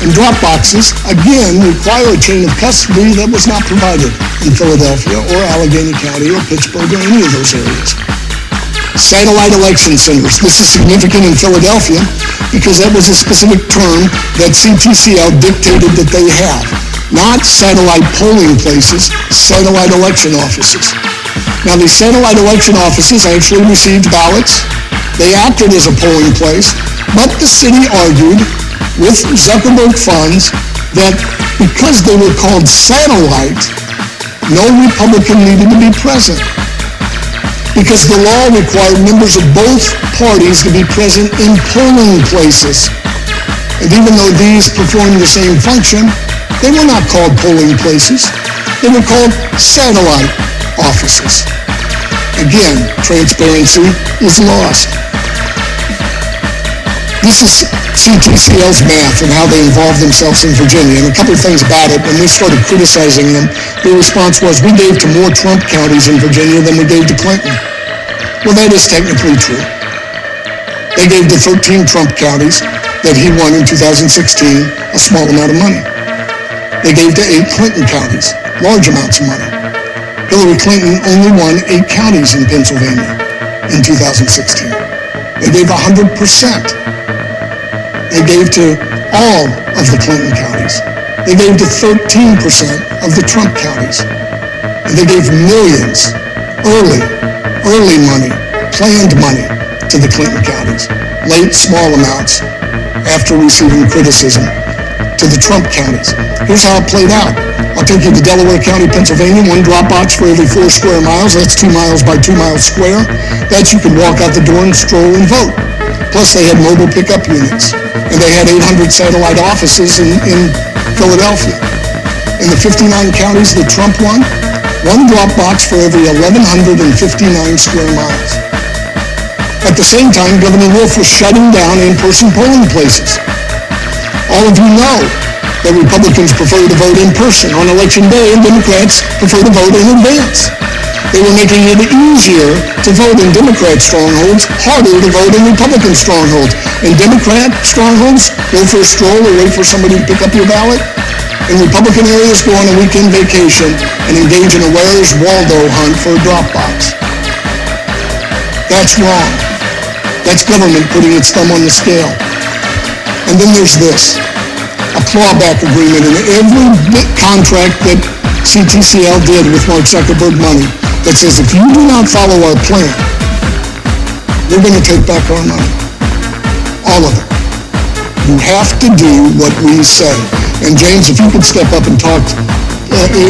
And drop boxes, again, require a chain of custody that was not provided in Philadelphia or Allegheny County or Pittsburgh or any of those areas. Satellite election centers. This is significant in Philadelphia because that was a specific term that CTCL dictated that they have. Not satellite polling places, satellite election offices. Now, these satellite election offices actually received ballots. They acted as a polling place, but the city argued with Zuckerberg funds that because they were called satellite, no Republican needed to be present. Because the law required members of both parties to be present in polling places. And even though these performed the same function, they were not called polling places. They were called satellite offices. Again, transparency is lost. This is CTCL's math and how they involved themselves in Virginia. And a couple of things about it, when we started criticizing them, their response was, we gave to more Trump counties in Virginia than we gave to Clinton. Well, that is technically true. They gave to 13 Trump counties that he won in 2016 a small amount of money. They gave to 8 Clinton counties large amounts of money. Hillary Clinton only won 8 counties in Pennsylvania in 2016. They gave 100%. They gave to all of the Clinton counties. They gave to 13% of the Trump counties. And they gave millions, early money, planned money to the Clinton counties. Late, small amounts after receiving criticism to the Trump counties. Here's how it played out. I'll take you to Delaware County, Pennsylvania, 1 drop box for every 4 square miles. That's 2 miles by 2 miles square. That's you can walk out the door and stroll and vote. Plus they had mobile pickup units. And they had 800 satellite offices in Philadelphia. In the 59 counties that Trump won, 1 drop box for every 1,159 square miles. At the same time, Governor Wolf was shutting down in-person polling places. All of you know that Republicans prefer to vote in person on election day and Democrats prefer to vote in advance. They were making it easier to vote in Democrat strongholds, harder to vote in Republican strongholds. In Democrat strongholds, go for a stroll or wait for somebody to pick up your ballot. In Republican areas, go on a weekend vacation and engage in a Where's Waldo hunt for a drop box. That's wrong. That's government putting its thumb on the scale. And then there's this, a clawback agreement in every contract that CTCL did with Mark Zuckerberg money that says if you do not follow our plan, we're going to take back our money. All of it. You have to do what we say. And James, if you could step up and talk,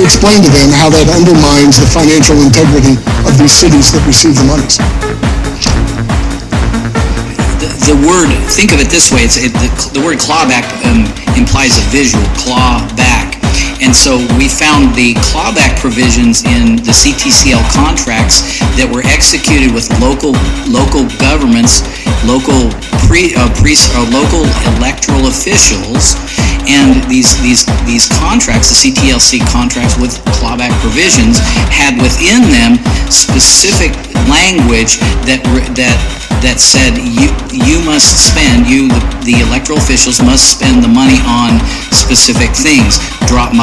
explain to them how that undermines the financial integrity of these cities that receive the monies. The word, think of it this way, the word clawback implies a visual, claw back. And so we found the clawback provisions in the CTCL contracts that were executed with local governments, local electoral officials, and these contracts, the CTLC contracts with clawback provisions, had within them specific language that said you must spend, the electoral officials must spend the money on specific things, drop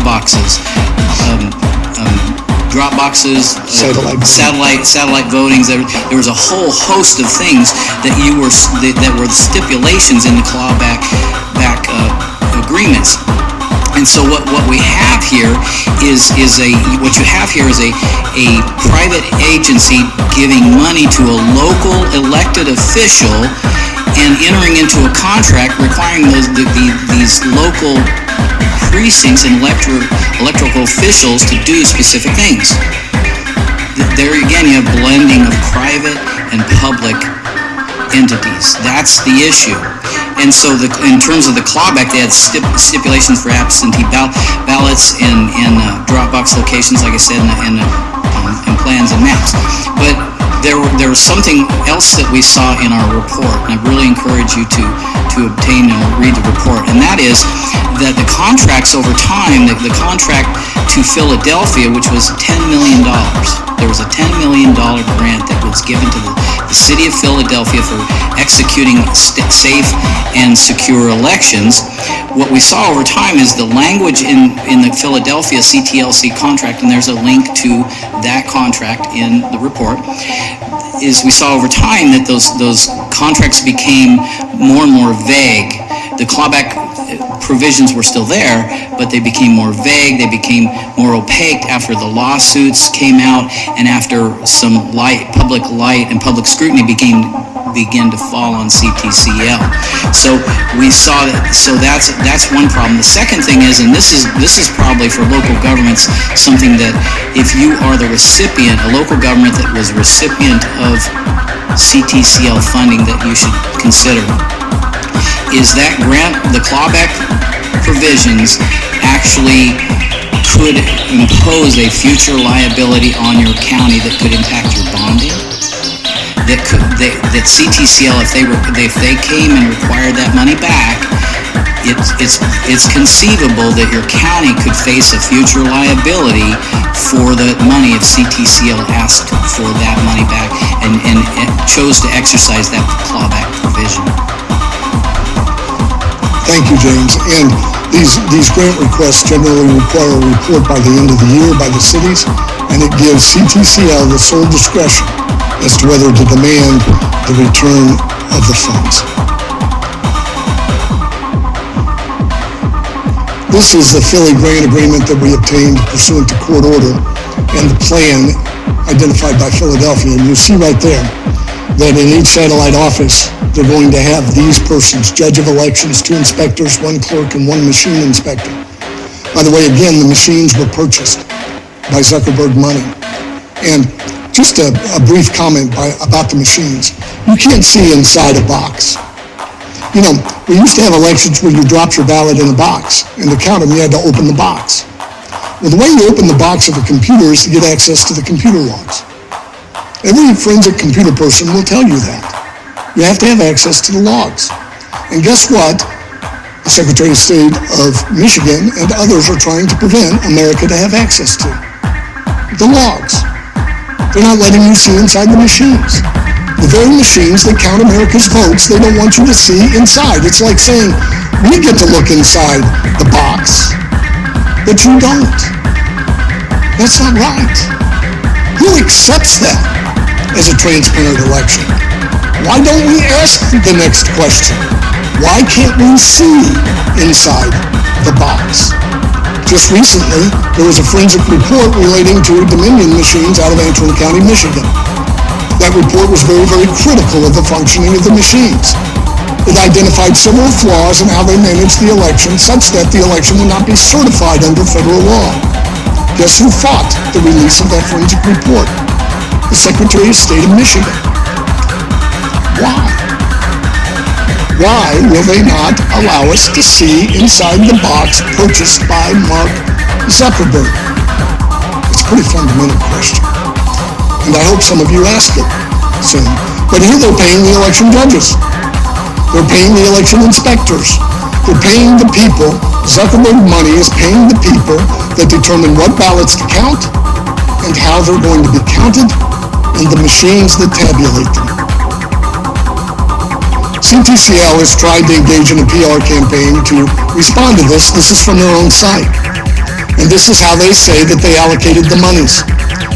boxes, satellite votings. There was a whole host of things that were stipulations in the clawback agreements. And And so what we have here is a private agency giving money to a local elected official and entering into a contract requiring these local precincts and electoral officials to do specific things. There again, you have blending of private and public entities. That's the issue. And so in terms of the clawback, they had stipulations for absentee ballots in drop box locations, like I said, in plans and maps. But there was something else that we saw in our report, and I really encourage you to obtain and read the report, and that is that the contracts over time, the contract to Philadelphia, which was $10 million, there was a $10 million grant that was given to the city of Philadelphia for executing safe and secure elections. What we saw over time is the language in the Philadelphia CTLC contract, and there's a link to that contract in the report, is we saw over time that those contracts became more and more vague. The clawback provisions were still there, but they became more vague, they became more opaque after the lawsuits came out and after some public light and public scrutiny began to fall on CTCL. So we saw that. So that's one problem. The second thing is, and this is probably for local governments something that if you are the recipient, a local government that was recipient of CTCL funding, that you should consider, is that the clawback provisions actually could impose a future liability on your county that could impact your bonding. That CTCL, if they came and required that money back, it's conceivable that your county could face a future liability for the money if CTCL asked for that money back and chose to exercise that clawback provision. Thank you, James. And these grant requests generally require a report by the end of the year by the cities, and it gives CTCL the sole discretion as to whether to demand the return of the funds. This is the Philly grant agreement that we obtained pursuant to court order and the plan identified by Philadelphia. And you see right there that in each satellite office, they're going to have these persons: judge of elections, 2 inspectors, 1 clerk, and 1 machine inspector. By the way, again, the machines were purchased by Zuckerberg money. And just a brief comment about the machines. You can't see inside a box. You know, we used to have elections where you dropped your ballot in a box, and to count them, you had to open the box. Well, the way you open the box of a computer is to get access to the computer logs. Every forensic computer person will tell you that. You have to have access to the logs. And guess what? The Secretary of State of Michigan and others are trying to prevent America to have access to the logs. They're not letting you see inside the machines. The very machines that count America's votes, they don't want you to see inside. It's like saying, we get to look inside the box, but you don't. That's not right. Who accepts that as a transparent election? Why don't we ask the next question? Why can't we see inside the box? Just recently, there was a forensic report relating to Dominion machines out of Antrim County, Michigan. That report was very, very critical of the functioning of the machines. It identified several flaws in how they managed the election, such that the election would not be certified under federal law. Guess who fought the release of that forensic report? The Secretary of State of Michigan. Why? Why will they not allow us to see inside the box purchased by Mark Zuckerberg? It's a pretty fundamental question. And I hope some of you ask it soon. But here they're paying the election judges. They're paying the election inspectors. They're paying the people. Zuckerberg money is paying the people that determine what ballots to count and how they're going to be counted, and the machines that tabulate them. CTCL has tried to engage in a PR campaign to respond to this. This is from their own site. And this is how they say that they allocated the monies.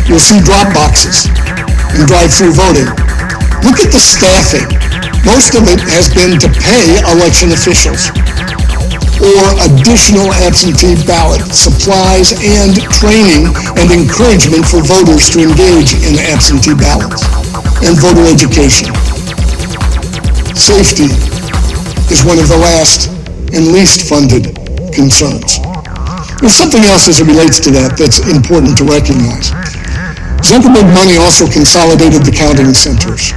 You'll see drop boxes and drive-through voting. Look at the staffing. Most of it has been to pay election officials. or additional absentee ballot supplies and training and encouragement for voters to engage in absentee ballots, and voter education. Safety is one of the last and least funded concerns. There's something else as it relates to that that's important to recognize. Zuckerberg money also consolidated the counting centers.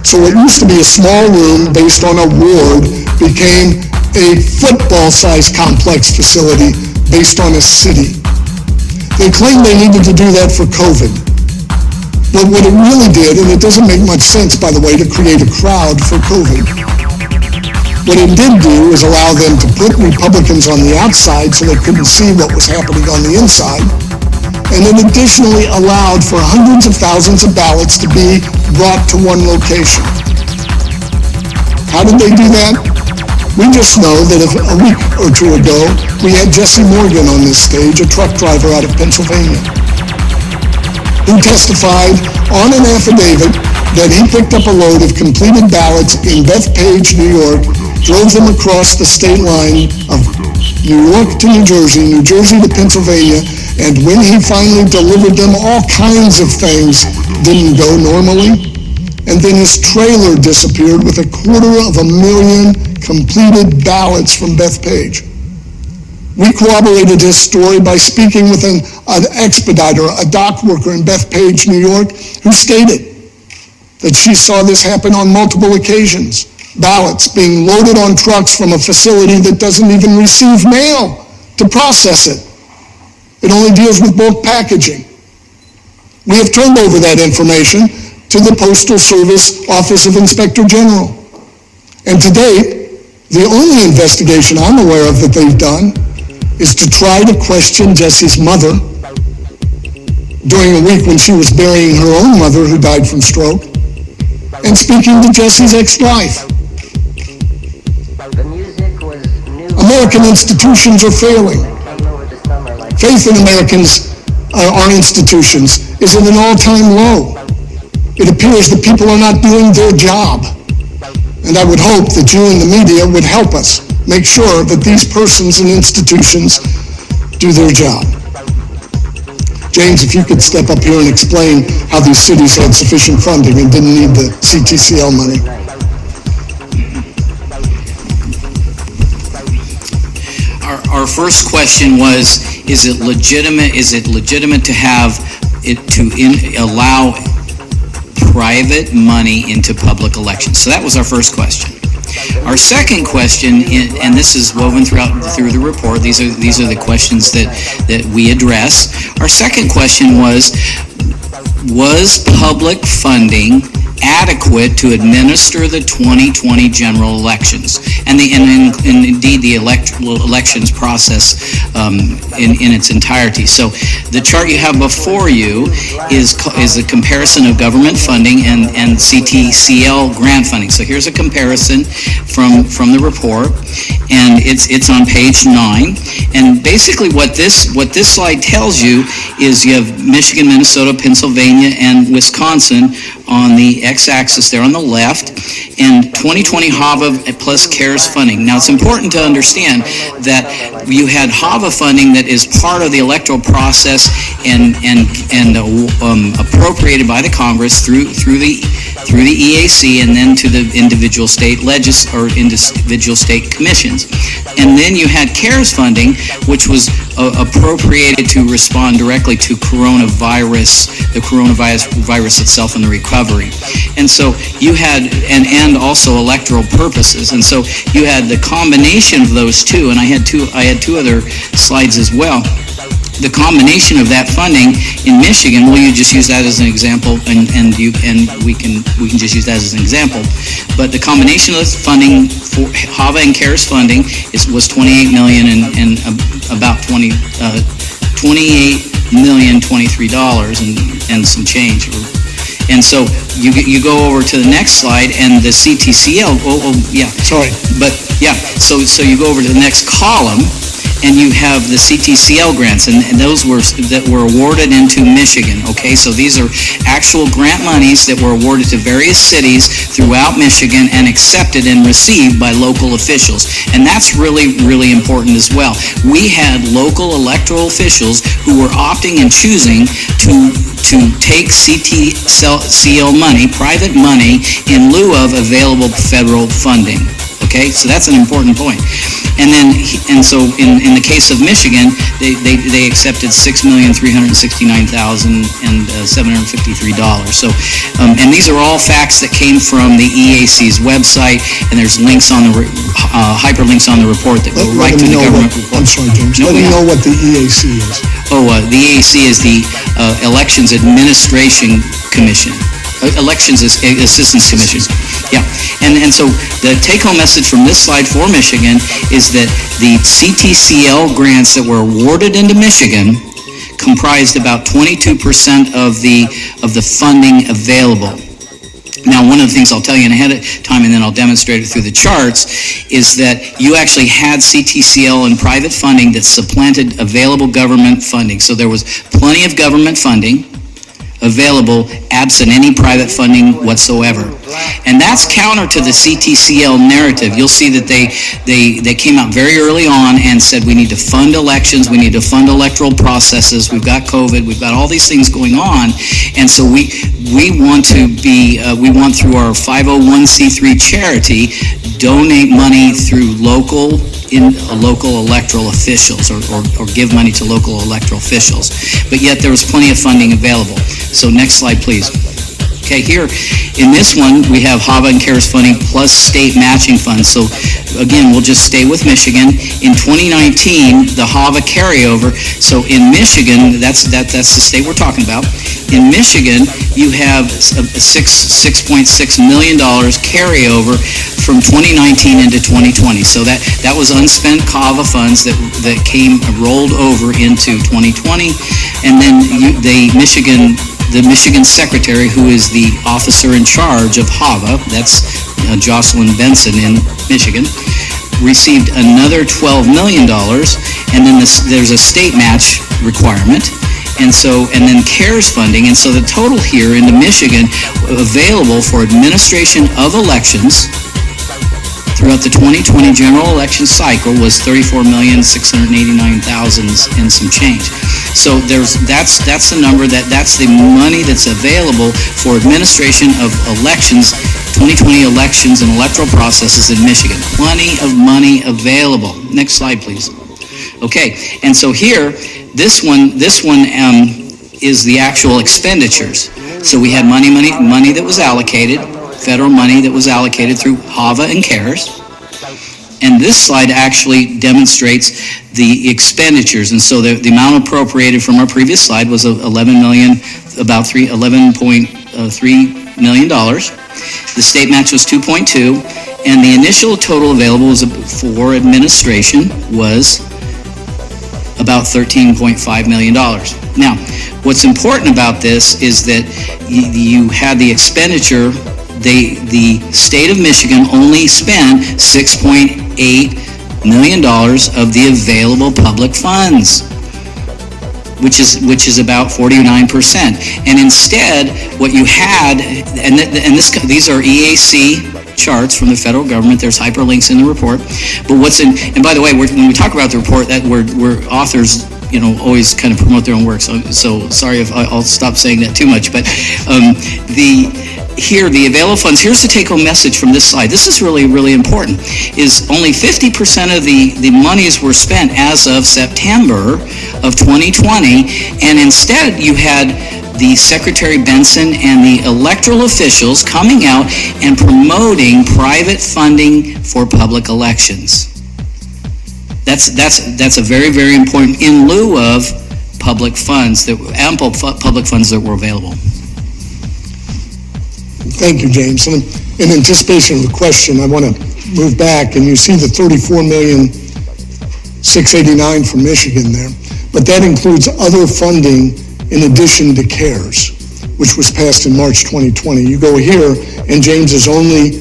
So what used to be a small room based on a ward became a football-sized complex facility based on a city. They claimed they needed to do that for COVID. But what it really did, and it doesn't make much sense, by the way, to create a crowd for COVID. What it did do is allow them to put Republicans on the outside so they couldn't see what was happening on the inside. And it additionally allowed for hundreds of thousands of ballots to be brought to one location. How did they do that? We just know that if a week or two ago, we had Jesse Morgan on this stage, a truck driver out of Pennsylvania, who testified on an affidavit that he picked up a load of completed ballots in Bethpage, New York, drove them across the state line of New York to New Jersey to Pennsylvania, and when he finally delivered them, all kinds of things didn't go normally. And then his trailer disappeared with 250,000 completed ballots from Bethpage. We corroborated his story by speaking with an expediter, a dock worker in Bethpage, New York, who stated that she saw this happen on multiple occasions. Ballots being loaded on trucks from a facility that doesn't even receive mail to process it. It only deals with bulk packaging. We have turned over that information to the Postal Service Office of Inspector General. And to date, the only investigation I'm aware of that they've done is to try to question Jesse's mother during a week when she was burying her own mother who died from stroke, and speaking to Jesse's ex-wife. American institutions are failing. Faith in Americans, our institutions, is at an all-time low. It appears that people are not doing their job. And I would hope that you and the media would help us make sure that these persons and institutions do their job. James, if you could step up here and explain how these cities had sufficient funding and didn't need the CTCL money. Our first question was, is it legitimate to have it allow private money into public elections? So that was our first question. Our second question, and this is woven through the report, these are the questions that we address. Our second question was public funding adequate to administer the 2020 general elections and indeed the elections process in its entirety. So the chart you have before you is a comparison of government funding and CTCL grant funding. So here's a comparison from the report, and it's on page 9. And basically what this slide tells you is you have Michigan, Minnesota, Pennsylvania, and Wisconsin on the x-axis there on the left, and 2020 HAVA plus CARES funding. Now it's important to understand that you had HAVA funding that is part of the electoral process and appropriated by the Congress through the EAC and then to the individual state individual state commissions. And then you had CARES funding, which was appropriated to respond directly to the coronavirus itself and the recovery. And so you had, and also electoral purposes. And so you had the combination of those two, and I had two other slides as well. The combination of that funding in Michigan, well, you just use that as an example, and we can just use that as an example. But the combination of funding for HAVA and CARES funding was $28 million and about $28,023 and some change. And so you go over to the next slide, and the CTCL. So you go over to the next column. and you have the CTCL grants, and those that were awarded into Michigan. Okay, so these are actual grant monies that were awarded to various cities throughout Michigan and accepted and received by local officials. And that's really, really important as well. We had local electoral officials who were opting and choosing to take CTCL money, private money, in lieu of available federal funding. Okay, so that's an important point. And so in the case of Michigan, they accepted $6,369,753. So, and these are all facts that came from the EAC's website, and there's links on the hyperlinks on the report that go right to the government report. I'm sorry, James. Let me know what the EAC is. The EAC is the Elections Administration Commission. Elections Assistance Commission. Yeah, and so the take-home message from this slide for Michigan is that the CTCL grants that were awarded into Michigan comprised about 22% of the funding available. Now, one of the things I'll tell you ahead of time, and then I'll demonstrate it through the charts, is that you actually had CTCL and private funding that supplanted available government funding. So there was plenty of government funding available absent any private funding whatsoever. And that's counter to the CTCL narrative. You'll see that they came out very early on and said we need to fund elections, we need to fund electoral processes, we've got COVID, we've got all these things going on, and so we want to be, we want through our 501c3 charity, donate money through local electoral officials or give money to local electoral officials. But yet there was plenty of funding available. So next slide, please. Okay, here in this one, we have HAVA and CARES funding plus state matching funds. So again, we'll just stay with Michigan. In 2019, the HAVA carryover, so in Michigan, that's the state we're talking about. In Michigan, you have $6.6 million carryover from 2019 into 2020. So that was unspent HAVA funds that rolled over into 2020. And then the Michigan Secretary, who is the officer in charge of HAVA, that's Jocelyn Benson in Michigan, received another $12 million, and then there's a state match requirement, and then CARES funding, and so the total here into Michigan available for administration of elections throughout the 2020 general election cycle was $34,689,000 and some change. So that's the number, that's the money that's available for administration of elections, 2020 elections and electoral processes in Michigan. Plenty of money available. Next slide, please. Okay, and so here, this one is the actual expenditures. So we had money that was allocated, federal money that was allocated through HAVA and CARES. And this slide actually demonstrates the expenditures. And so the amount appropriated from our previous slide was $11.3 million. The state match was 2.2, and the initial total available for administration was about $13.5 million. Now, what's important about this is that you had the expenditure. The state of Michigan only spent $6.8 million of the available public funds, which is about 49%. And instead, what you had, these are EAC charts from the federal government. There's hyperlinks in the report. But and by the way, when we talk about the report, that we're authors, always kind of promote their own work. So sorry if I'll stop saying that too much. But here, the available funds, here's the take-home message from this slide. This is really, really important, is only 50% of the monies were spent as of September of 2020, and instead you had the Secretary Benson and the electoral officials coming out and promoting private funding for public elections. That's a very, very important, in lieu of public funds, ample public funds that were available. Thank you, James. And in anticipation of the question, I want to move back, and you see the $34,689,000 from Michigan there, but that includes other funding in addition to CARES, which was passed in March 2020. You go here, and James is only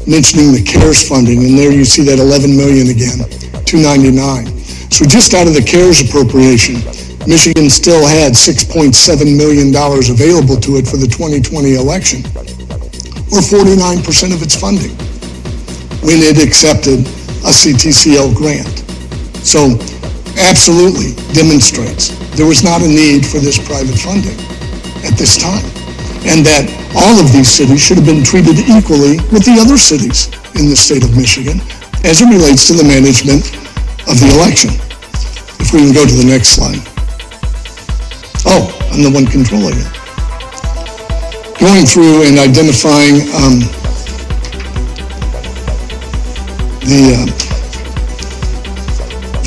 mentioning the CARES funding, and there you see that $11 million again, $299. So just out of the CARES appropriation, Michigan still had $6.7 million available to it for the 2020 election, or 49% of its funding, when it accepted a CTCL grant. So absolutely demonstrates there was not a need for this private funding at this time, and that all of these cities should have been treated equally with the other cities in the state of Michigan as it relates to the management of the election. If we can go to the next slide. Oh, I'm the one controlling it. Going through and identifying the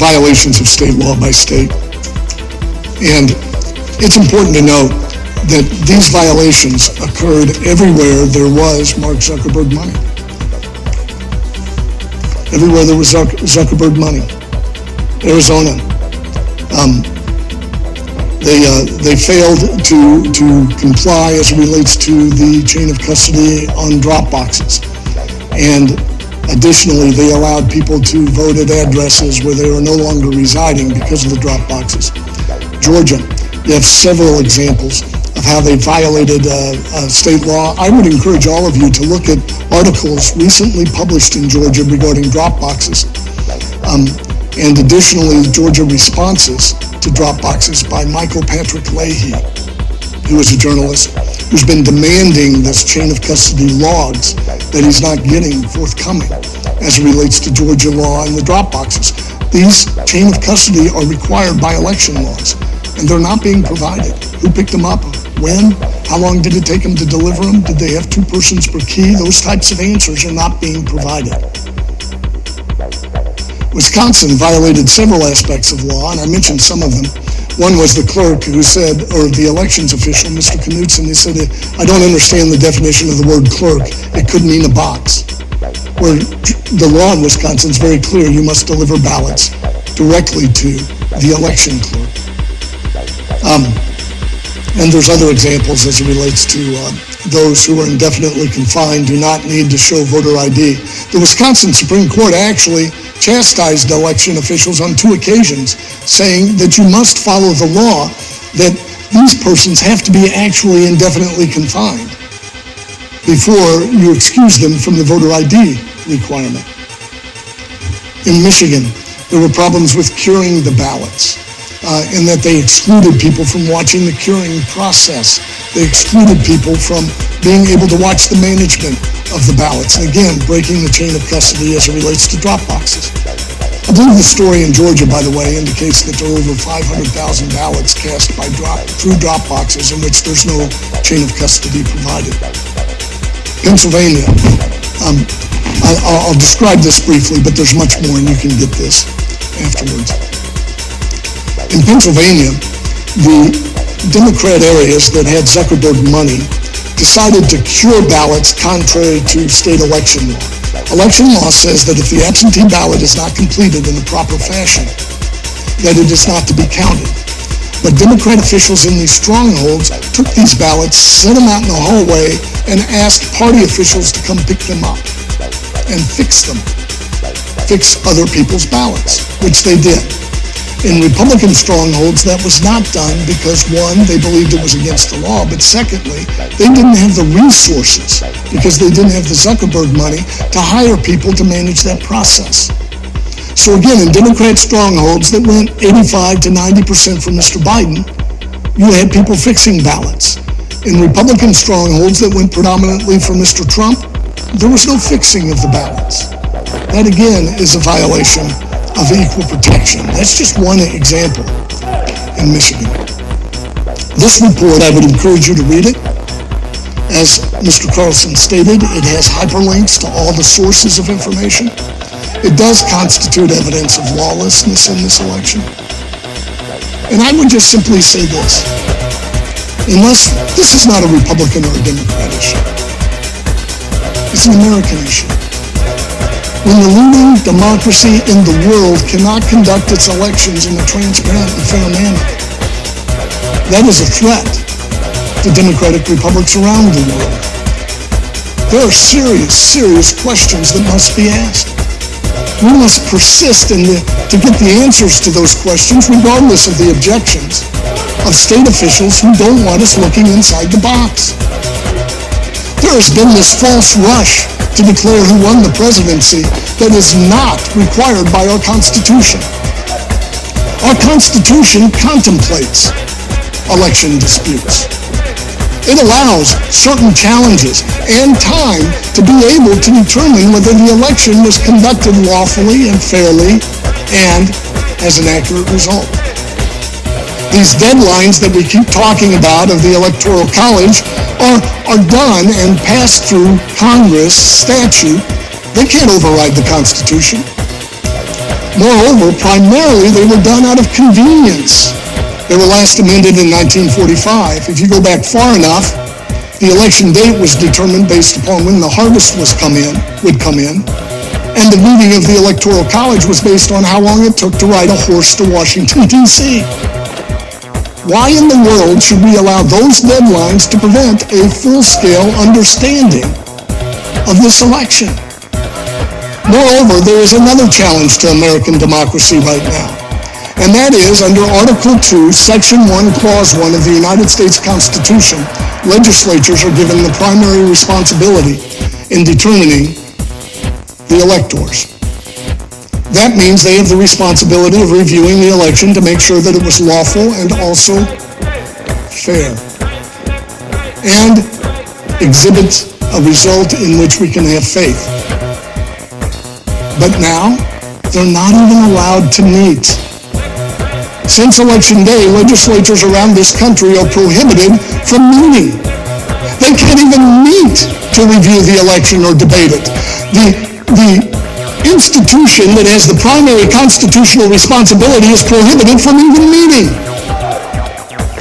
violations of state law by state. And it's important to note that these violations occurred everywhere there was Mark Zuckerberg money. Everywhere there was Zuckerberg money. Arizona. They failed to comply as it relates to the chain of custody on drop boxes. And additionally, they allowed people to vote at addresses where they were no longer residing because of the drop boxes. Georgia, you have several examples of how they violated state law. I would encourage all of you to look at articles recently published in Georgia regarding drop boxes. And additionally, Georgia responses to drop boxes by Michael Patrick Leahy, who is a journalist who's been demanding this chain of custody logs that he's not getting forthcoming as it relates to Georgia law and the drop boxes. These chain of custody are required by election laws, and they're not being provided. Who picked them up? When? How long did it take them to deliver them? Did they have 2 persons per key? Those types of answers are not being provided. Wisconsin violated several aspects of law, and I mentioned some of them. One was the clerk who said, or the elections official, Mr. Knudsen, he said, I don't understand the definition of the word clerk. It could mean a box. Where the law in Wisconsin is very clear, you must deliver ballots directly to the election clerk. And there's other examples as it relates to those who are indefinitely confined do not need to show voter ID. The Wisconsin Supreme Court actually chastised election officials on 2 occasions, saying that you must follow the law, that these persons have to be actually indefinitely confined before you excuse them from the voter ID requirement. In Michigan, there were problems with curing the ballots, in that they excluded people from watching the curing process. They excluded people from being able to watch the management of the ballots, and again, breaking the chain of custody as it relates to drop boxes. I believe the story in Georgia, by the way, indicates that there are over 500,000 ballots cast by through drop boxes in which there's no chain of custody provided. Pennsylvania, I'll describe this briefly, but there's much more, and you can get this afterwards. In Pennsylvania, the Democrat areas that had Zuckerberg money decided to cure ballots contrary to state election law. Election law says that if the absentee ballot is not completed in the proper fashion, that it is not to be counted. But Democrat officials in these strongholds took these ballots, set them out in the hallway, and asked party officials to come pick them up and fix them, fix other people's ballots, which they did. In Republican strongholds, that was not done because, one, they believed it was against the law, but secondly, they didn't have the resources because they didn't have the Zuckerberg money to hire people to manage that process. So again, in Democrat strongholds that went 85 to 90% for Mr. Biden, you had people fixing ballots. In Republican strongholds that went predominantly for Mr. Trump, there was no fixing of the ballots. That again is a violation of equal protection. That's just one example in Michigan. This report, I would encourage you to read it. As Mr. Carlson stated, it has hyperlinks to all the sources of information. It does constitute evidence of lawlessness in this election. And I would just simply say this, unless this is not a Republican or a Democrat issue, it's an American issue. When the leading democracy in the world cannot conduct its elections in a transparent and fair manner, that is a threat to democratic republics around the world. There are serious, serious questions that must be asked. We must persist to get the answers to those questions regardless of the objections of state officials who don't want us looking inside the box. There has been this false rush to declare who won the presidency that is not required by our Constitution. Our Constitution contemplates election disputes. It allows certain challenges and time to be able to determine whether the election was conducted lawfully and fairly and has an accurate result. These deadlines that we keep talking about of the Electoral College are done and passed through Congress statute. They can't override the Constitution. Moreover, primarily they were done out of convenience. They were last amended in 1945. If you go back far enough, the election date was determined based upon when the harvest would come in, and the meeting of the Electoral College was based on how long it took to ride a horse to Washington, D.C. Why in the world should we allow those deadlines to prevent a full-scale understanding of this election? Moreover, there is another challenge to American democracy right now, and that is under Article 2, Section 1, Clause 1 of the United States Constitution, legislatures are given the primary responsibility in determining the electors. That means they have the responsibility of reviewing the election to make sure that it was lawful and also fair, and exhibits a result in which we can have faith. But now, they're not even allowed to meet. Since Election Day, legislatures around this country are prohibited from meeting. They can't even meet to review the election or debate it. The institution that has the primary constitutional responsibility is prohibited from even meeting.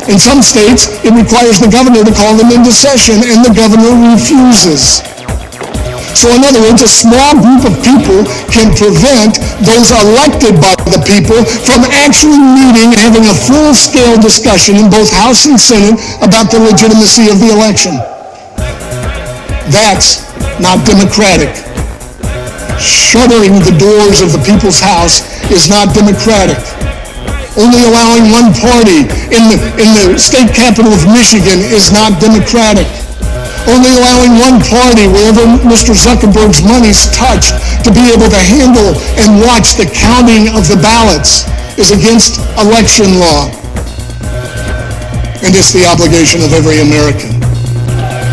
In some states, it requires the governor to call them into session, and the governor refuses. So in other words, a small group of people can prevent those elected by the people from actually meeting and having a full-scale discussion in both House and Senate about the legitimacy of the election. That's not democratic. Shuttering the doors of the people's house is not democratic. Only allowing one party in the state capital of Michigan is not democratic. Only allowing one party, wherever Mr. Zuckerberg's money's touched, to be able to handle and watch the counting of the ballots is against election law. And it's the obligation of every American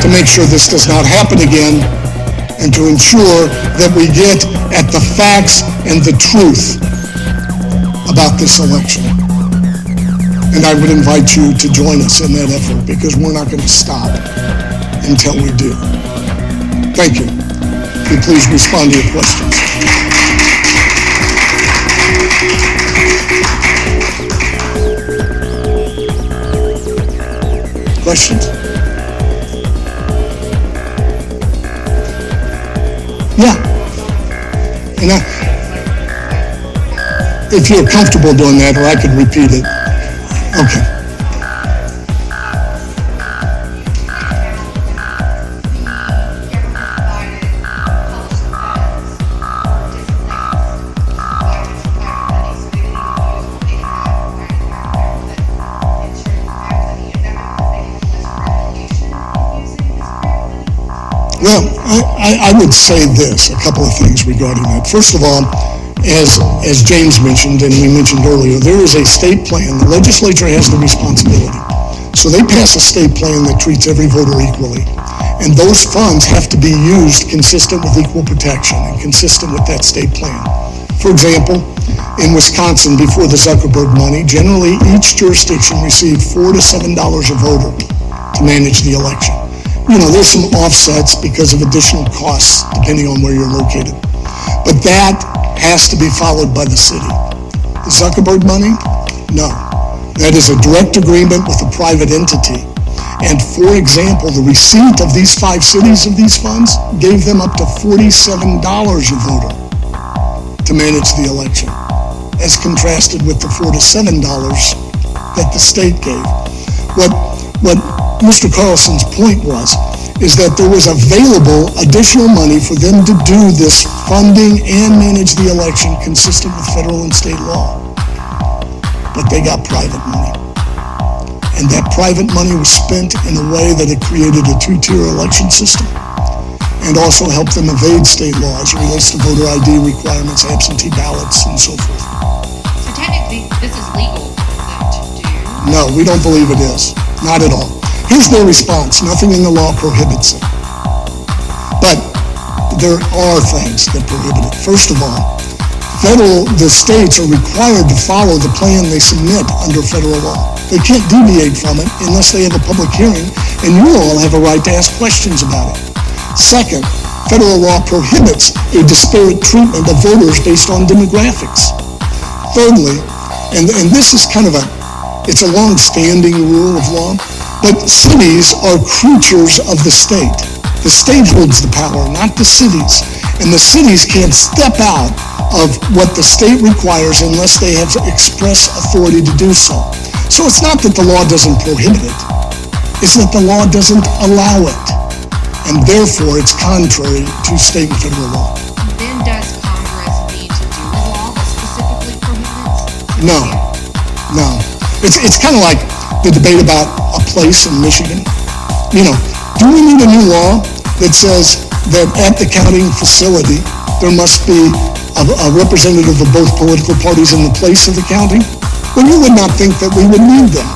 to make sure this does not happen again and to ensure that we get at the facts and the truth about this election. And I would invite you to join us in that effort, because we're not going to stop until we do. Thank you. If you please respond to your questions. Questions? Yeah. And if you're comfortable doing that, or I could repeat it. Okay. Well, I would say this, a couple of things regarding that. First of all, as James mentioned and we mentioned earlier, there is a state plan. The legislature has the responsibility. So they pass a state plan that treats every voter equally. And those funds have to be used consistent with equal protection and consistent with that state plan. For example, in Wisconsin, before the Zuckerberg money, generally each jurisdiction received $4 to $7 a voter to manage the election. You know, there's some offsets because of additional costs depending on where you're located. But that has to be followed by the city. The Zuckerberg money? No. That is a direct agreement with a private entity. And for example, the receipt of these 5 cities of these funds gave them up to $47 a voter to manage the election, as contrasted with the $4 to $7 that the state gave. What Mr. Carlson's point is that there was available additional money for them to do this funding and manage the election consistent with federal and state law. But they got private money. And that private money was spent in a way that it created a two-tier election system and also helped them evade state law as it relates to voter ID requirements, absentee ballots, and so forth. So technically, this is legal, do you? No, we don't believe it is. Not at all. Here's their response. Nothing in the law prohibits it. But there are things that prohibit it. First of all, the states are required to follow the plan they submit under federal law. They can't deviate from it unless they have a public hearing, and you all have a right to ask questions about it. Second, federal law prohibits a disparate treatment of voters based on demographics. Thirdly, and this is kind of it's a long-standing rule of law, but cities are creatures of the state. The state holds the power, not the cities. And the cities can't step out of what the state requires unless they have express authority to do so. So it's not that the law doesn't prohibit it. It's that the law doesn't allow it. And therefore, it's contrary to state and federal law. Then does Congress need to do a law that specifically prohibits? No. It's kind of like the debate about a place in Michigan. You know, do we need a new law that says that at the counting facility, there must be a representative of both political parties in the place of the counting? Well, you would not think that we would need that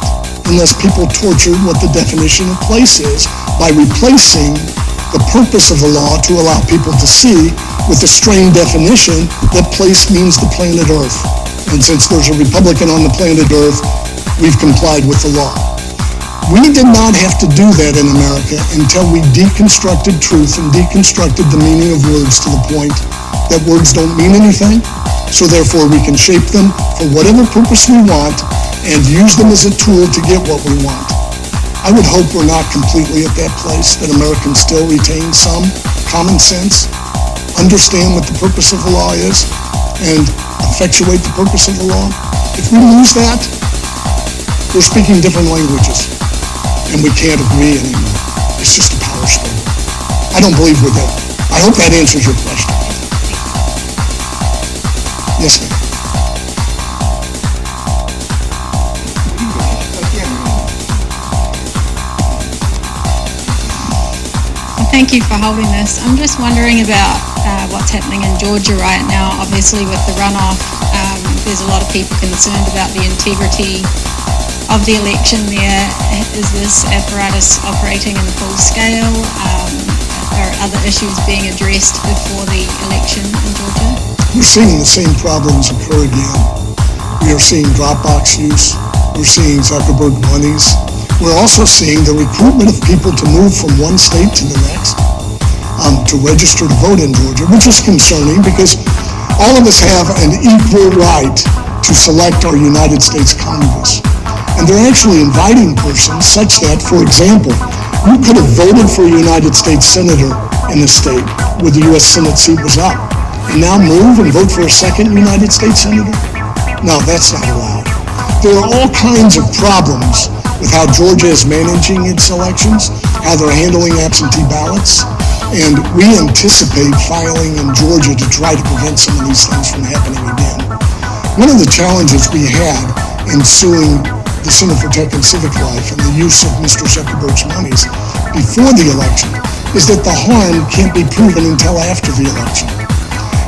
unless people tortured what the definition of place is by replacing the purpose of the law to allow people to see with the strained definition that place means the planet Earth. And since there's a Republican on the planet Earth, we've complied with the law. We did not have to do that in America until we deconstructed truth and deconstructed the meaning of words to the point that words don't mean anything, so therefore we can shape them for whatever purpose we want and use them as a tool to get what we want. I would hope we're not completely at that place, that Americans still retain some common sense, understand what the purpose of the law is, and effectuate the purpose of the law. If we lose that, we're speaking different languages, and we can't agree anymore. It's just a power struggle. I don't believe we're there. I hope that answers your question. Yes, ma'am. Thank you for holding this. I'm just wondering about what's happening in Georgia right now. Obviously, with the runoff, there's a lot of people concerned about the integrity of the election there. Is this apparatus operating in full scale? Are other issues being addressed before the election in Georgia? We're seeing the same problems occur again. We are seeing Dropbox use. We're seeing Zuckerberg monies. We're also seeing the recruitment of people to move from one state to the next to register to vote in Georgia, which is concerning because all of us have an equal right to select our United States Congress. And they're actually inviting persons such that, for example, you could have voted for a United States Senator in the state where the U.S. Senate seat was up, and now move and vote for a second United States Senator? No, that's not allowed. There are all kinds of problems with how Georgia is managing its elections, how they're handling absentee ballots, and we anticipate filing in Georgia to try to prevent some of these things from happening again. One of the challenges we had in suing the Center for Tech and Civic Life and the use of Mr. Zuckerberg's monies before the election is that the harm can't be proven until after the election.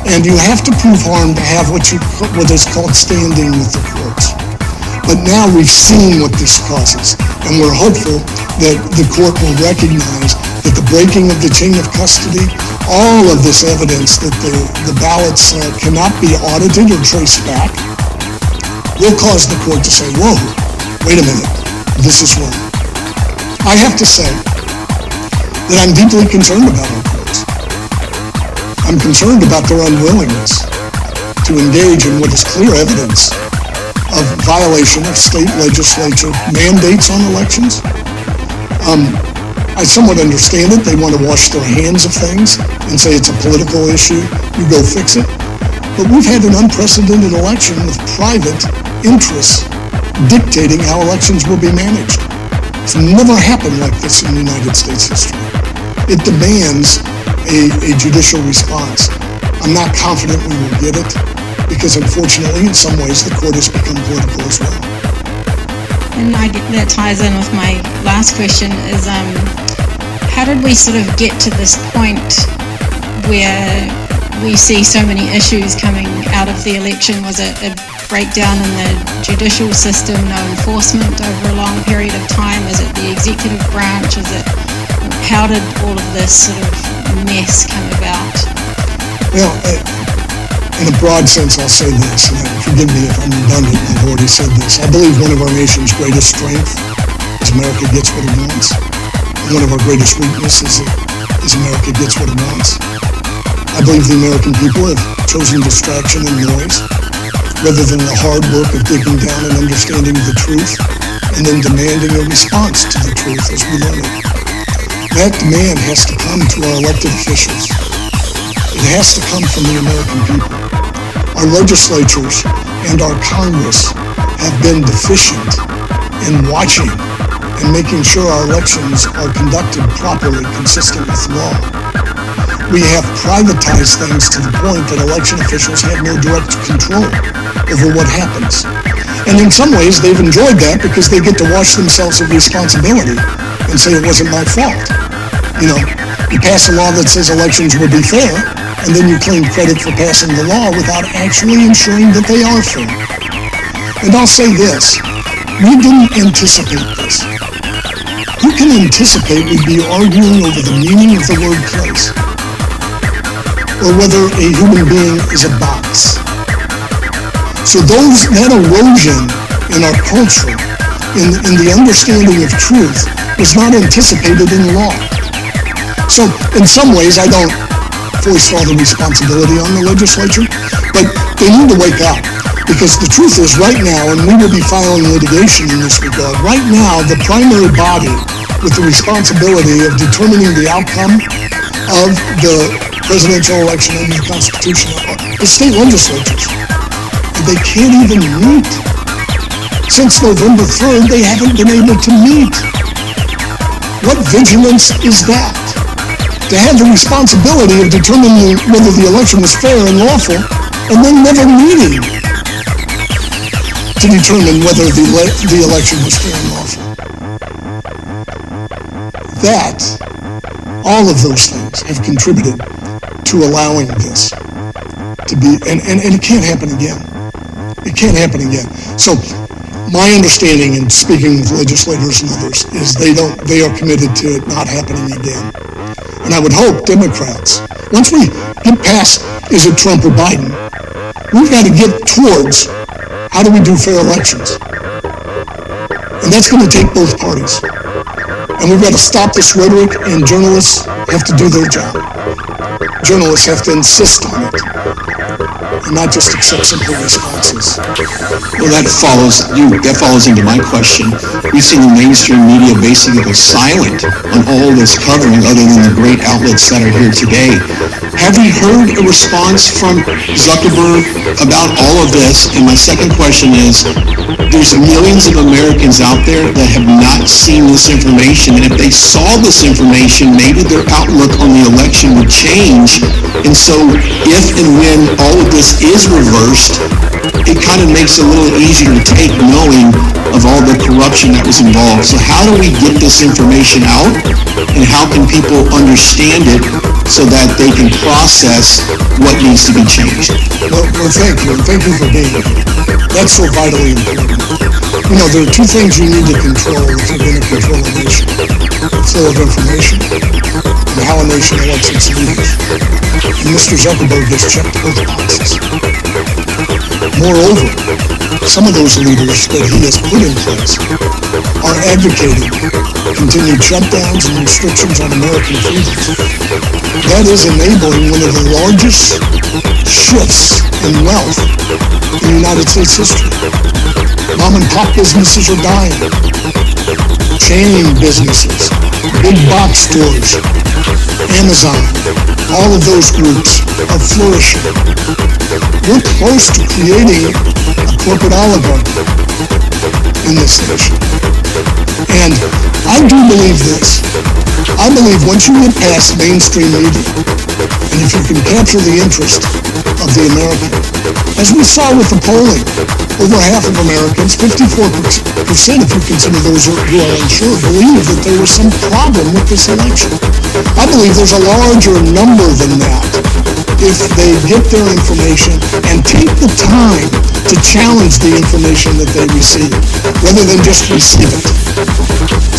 And you have to prove harm to have what is called standing with the courts. But now we've seen what this causes, and we're hopeful that the court will recognize that the breaking of the chain of custody, all of this evidence that the ballots cannot be audited or traced back, will cause the court to say, whoa, wait a minute, this is wrong. I have to say that I'm deeply concerned about our courts. I'm concerned about their unwillingness to engage in what is clear evidence of violation of state legislature mandates on elections. I somewhat understand it. They want to wash their hands of things and say it's a political issue, you go fix it. But we've had an unprecedented election with private interests dictating how elections will be managed. It's never happened like this in United States history. It demands a judicial response. I'm not confident we will get it, because unfortunately, in some ways, the court has become political as well. And that ties in with my last question is, how did we sort of get to this point where we see so many issues coming out of the election? Was it a breakdown in the judicial system, no enforcement over a long period of time? Is it the executive branch? How did all of this sort of mess come about? Well, in a broad sense, I'll say this, and forgive me if I'm redundant, I've already said this. I believe one of our nation's greatest strengths is America gets what it wants. And one of our greatest weaknesses is America gets what it wants. I believe the American people have chosen distraction and noise rather than the hard work of digging down and understanding the truth and then demanding a response to the truth as we learn it. That demand has to come to our elected officials. It has to come from the American people. Our legislatures and our Congress have been deficient in watching and making sure our elections are conducted properly, consistent with law. We have privatized things to the point that election officials have no direct control over what happens. And in some ways, they've enjoyed that because they get to wash themselves of responsibility and say it wasn't my fault. You pass a law that says elections will be fair, and then you claim credit for passing the law without actually ensuring that they are fair. And I'll say this, we didn't anticipate this. Who can anticipate we'd be arguing over the meaning of the word place? Or whether a human being is a box? So that erosion in our culture, in the understanding of truth, was not anticipated in law. So in some ways, I don't foist all the responsibility on the legislature, but they need to wake up, because the truth is right now, and we will be filing litigation in this regard, right now the primary body with the responsibility of determining the outcome of the presidential election and the Constitution is state legislatures. And they can't even meet. Since November 3rd, they haven't been able to meet. What vigilance is that? To have the responsibility of determining whether the election was fair and lawful, and then never meeting to determine whether the election was fair and lawful. That, all of those things have contributed to allowing this to be, and it can't happen again. It can't happen again. So my understanding in speaking with legislators and others is they are committed to it not happening again. And I would hope Democrats, once we get past, is it Trump or Biden, we've got to get towards how do we do fair elections? And that's going to take both parties. And we've got to stop this rhetoric, and journalists have to do their job. Journalists have to insist on it, and not just accept simple responses. Well, that follows into my question. We've seen the mainstream media basically go silent on all this covering other than the great outlets that are here today. Have we heard a response from Zuckerberg about all of this? And my second question is, there's millions of Americans out there that have not seen this information, and if they saw this information, maybe their outlook on the election would change. And so if and when all of this is reversed, it kind of makes it a little easier to take, knowing of all the corruption that was involved. So how do we get this information out, and how can people understand it so that they can process what needs to be changed? Well, thank you. Thank you for being here. That's so vitally important. There are two things you need to control if you're going to control a nation: the flow of information and how a nation elects its leaders. And Mr. Zuckerberg has checked both boxes. Moreover, some of those leaders that he has put in place are advocating continued shutdowns and restrictions on American freedoms. That is enabling one of the largest shifts in wealth in United States history. Mom and pop businesses are dying. Chain businesses, big box stores, Amazon, all of those groups are flourishing. We're close to creating a corporate oligarchy in this nation. And I do believe this. I believe once you get past mainstream media And if you can capture the interest of the American, as we saw with the polling, over half of Americans, 54%, if you consider those who are unsure, believe that there was some problem with this election. I believe there's a larger number than that if they get their information and take the time to challenge the information that they receive, rather than just receive it.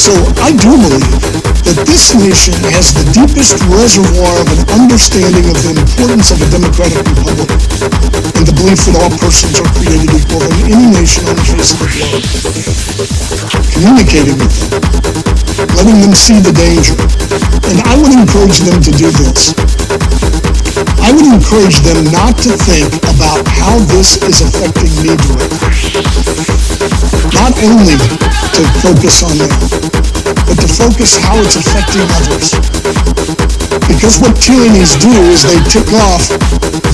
So I do believe that this nation has the deepest reservoir of an understanding of the importance of a democratic republic and the belief that all persons are created equal in any nation on the face of the globe. Communicating with them, letting them see the danger. And I would encourage them to do this. I would encourage them not to think about how this is affecting me directly. Not only to focus on them, but to focus how it's affecting others. Because what tyrannies do is they tick off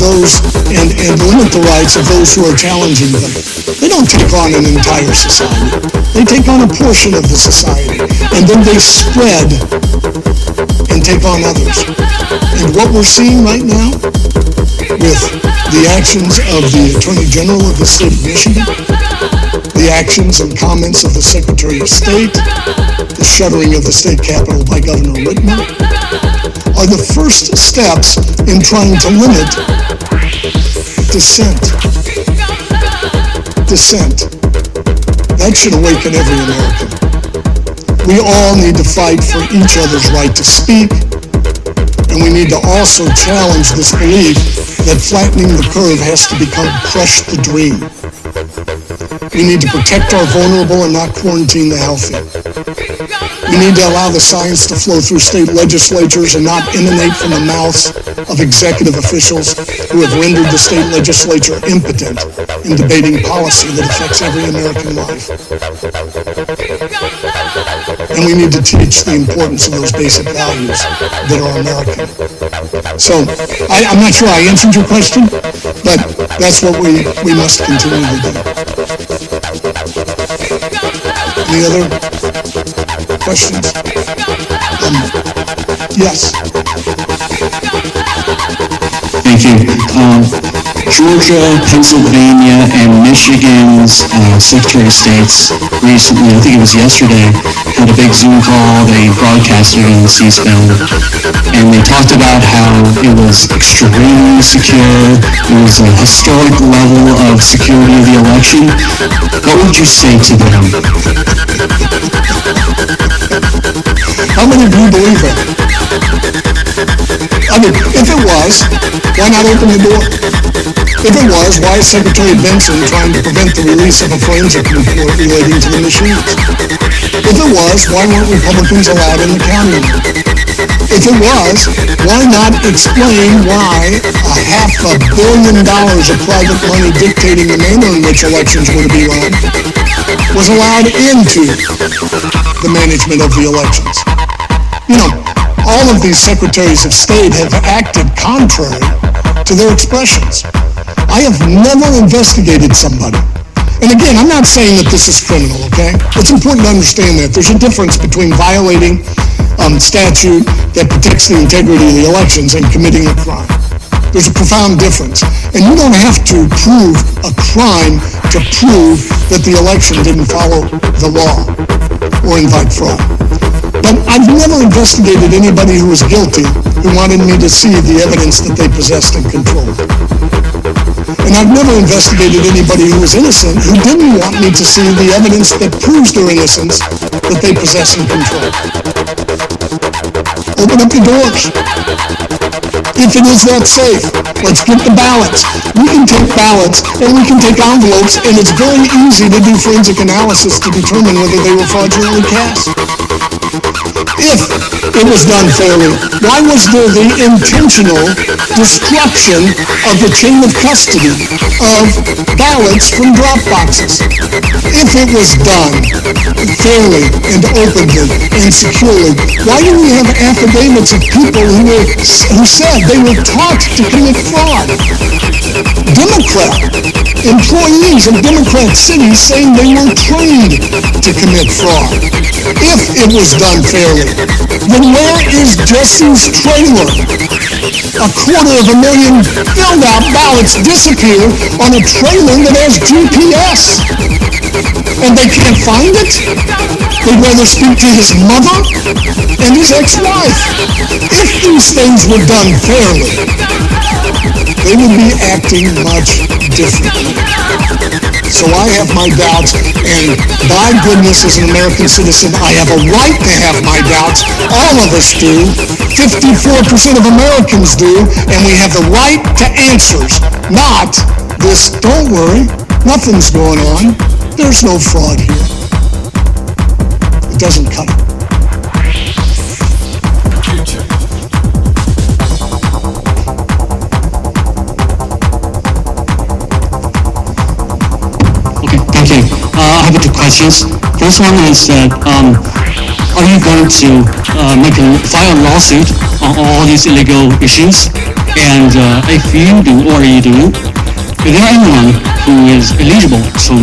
those and limit the rights of those who are challenging them. They don't take on an entire society. They take on a portion of the society, and then they spread and take on others. And what we're seeing right now with the actions of the Attorney General of the state of Michigan, the actions and comments of the Secretary of State, the shuttering of the state capitol by Governor Whitmer, are the first steps in trying to limit dissent. Dissent. That should awaken every American. We all need to fight for each other's right to speak, and we need to also challenge this belief that flattening the curve has to become crush the dream. We need to protect our vulnerable and not quarantine the healthy. We need to allow the science to flow through state legislatures and not emanate from the mouths of executive officials who have rendered the state legislature impotent in debating policy that affects every American life. And we need to teach the importance of those basic values that are American. So, I'm not sure I answered your question, but that's what we must continue to do. Any other questions? Yes. Thank you. Georgia, Pennsylvania, and Michigan's Secretary of States recently, I think it was yesterday, had a big Zoom call. They broadcasted it on C-SPAN, and they talked about how it was extremely secure. It was a historic level of security of the election. What would you say to them? How many of you believe that? I mean, if it was, why not open the door? If it was, why is Secretary Benson trying to prevent the release of a forensic report relating to the machines? If it was, why weren't Republicans allowed in the county? If it was, why not explain why $500 million of private money dictating the manner in which elections were to be run was allowed into the management of the elections? You know, all of these secretaries of state have acted contrary to their expressions. I have never investigated somebody. And again, I'm not saying that this is criminal, okay? It's important to understand that. There's a difference between violating statute that protects the integrity of the elections and committing a crime. There's a profound difference. And you don't have to prove a crime to prove that the election didn't follow the law or invite fraud. But I've never investigated anybody who was guilty who wanted me to see the evidence that they possessed and controlled. And I've never investigated anybody who was innocent who didn't want me to see the evidence that proves their innocence that they possess and control. Open up your doors. If it is that safe, let's get the ballots. We can take ballots and we can take envelopes, and it's very easy to do forensic analysis to determine whether they were fraudulently cast. If it was done fairly, why was there the intentional destruction of the chain of custody of ballots from drop boxes? If it was done fairly and openly and securely, why do we have affidavits of people who said they were taught to commit fraud? Employees of Democrat cities saying they were trained to commit fraud. If it was done fairly, then where is Jesse's trailer 250,000 filled-out ballots disappear on a trailer that has GPS. And they can't find it? They'd rather speak to his mother and his ex-wife. If these things were done fairly, they would be acting much differently. So I have my doubts, and by goodness, as an American citizen, I have a right to have my doubts. All of us do. 54% of Americans do, and we have the right to answers, not this, don't worry, nothing's going on. There's no fraud here. It doesn't cut it. Okay, thank you. I have two questions. First one is that, are you going to file a lawsuit on all these illegal issues? And if you do, or you do, is there anyone who is eligible to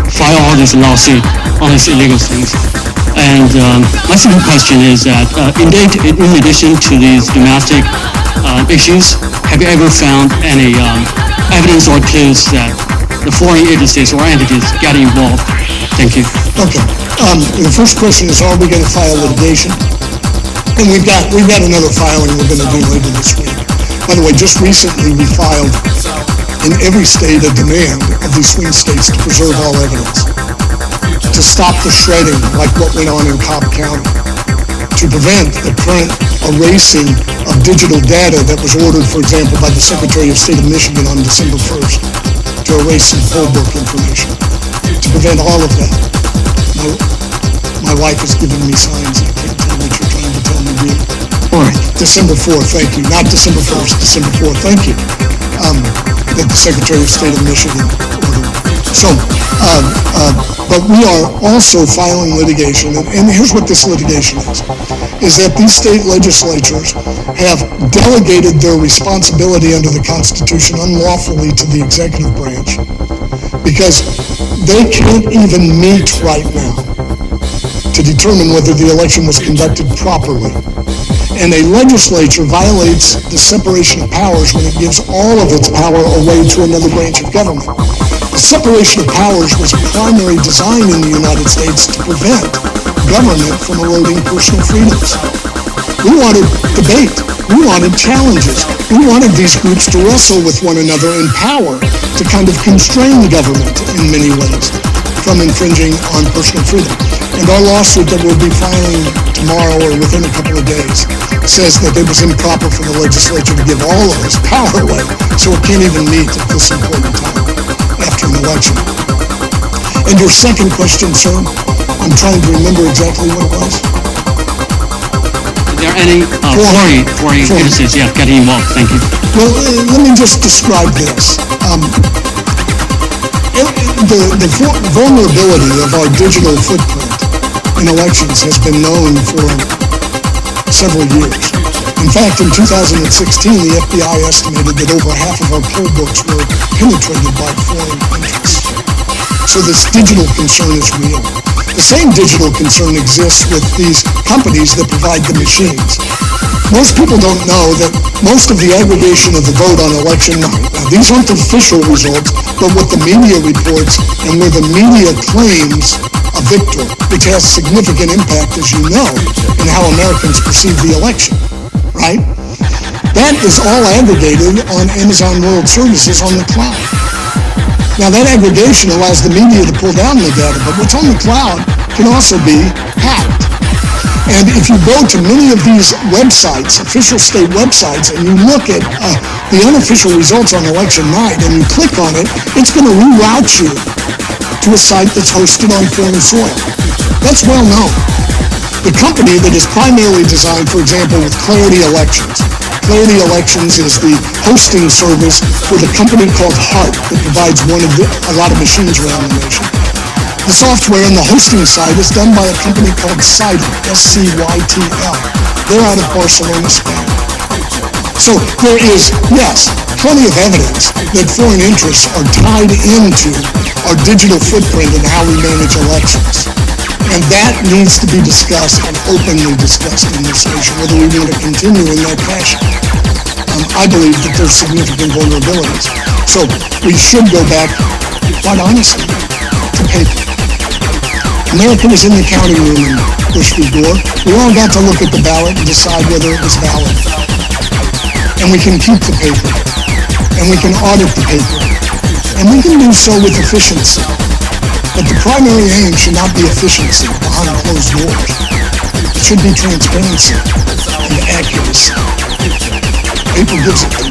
file all this lawsuit on these illegal things? And my second question is that, in addition to these domestic issues, have you ever found any evidence or clues that the foreign agencies or entities got involved? Thank you. Okay. The first question is, are we going to file litigation? And we've got another filing we're going to do later this week. By the way, just recently we filed in every state a demand of these swing states to preserve all evidence, to stop the shredding like what went on in Cobb County, to prevent the current erasing of digital data that was ordered, for example, by the Secretary of State of Michigan on December 1st, to erase some poll book information, to prevent all of that. My wife is giving me signs. I can't tell what you're trying to tell me, dear. All right, December 4th, thank you. Not December 1st, December 4th, thank you. That the Secretary of State of Michigan ordered. So, but we are also filing litigation, and here's what this litigation is that these state legislatures have delegated their responsibility under the Constitution unlawfully to the executive branch because they can't even meet right now to determine whether the election was conducted properly. And a legislature violates the separation of powers when it gives all of its power away to another branch of government. The separation of powers was a primary design in the United States to prevent government from eroding personal freedoms. We wanted debate. We wanted challenges. We wanted these groups to wrestle with one another in power to kind of constrain the government in many ways from infringing on personal freedom. And our lawsuit that we'll be filing tomorrow or within a couple of days says that it was improper for the legislature to give all of its power away, so it can't even meet at this important time after an election. And your second question, sir, I'm trying to remember exactly what it was. Are there any foreign agencies getting involved? Thank you. Well, let me just describe this. The vulnerability of our digital footprint in elections has been known for several years. In fact, in 2016, the FBI estimated that over half of our poll books were penetrated by foreign interests. So this digital concern is real. The same digital concern exists with these companies that provide the machines. Most people don't know that most of the aggregation of the vote on election night, now these aren't official results, but what the media reports and where the media claims a victor, which has significant impact, as you know, in how Americans perceive the election, right? That is all aggregated on Amazon World Services on the cloud. Now that aggregation allows the media to pull down the data, but what's on the cloud can also be hacked. And if you go to many of these websites, official state websites, and you look at the unofficial results on election night and you click on it, it's going to reroute you to a site that's hosted on foreign soil. That's well known. The company that is primarily designed, for example, with Clarity Elections. Clarity Elections is the hosting service with a company called Hart that provides a lot of machines around the nation. The software and the hosting site is done by a company called Cytl, S-C-Y-T-L. They're out of Barcelona, Spain. So there is, yes, plenty of evidence that foreign interests are tied into our digital footprint and how we manage elections. And that needs to be discussed and openly discussed in this nation, whether we want to continue in that fashion. I believe that there's significant vulnerabilities. So we should go back, quite honestly, to paper. America was in the counting room in Bush v. Gore. We all got to look at the ballot and decide whether it was valid. And we can keep the paper. And we can audit the paper. And we can do so with efficiency. But the primary aim should not be efficiency behind closed doors. It should be transparency and accuracy. Paper gives it to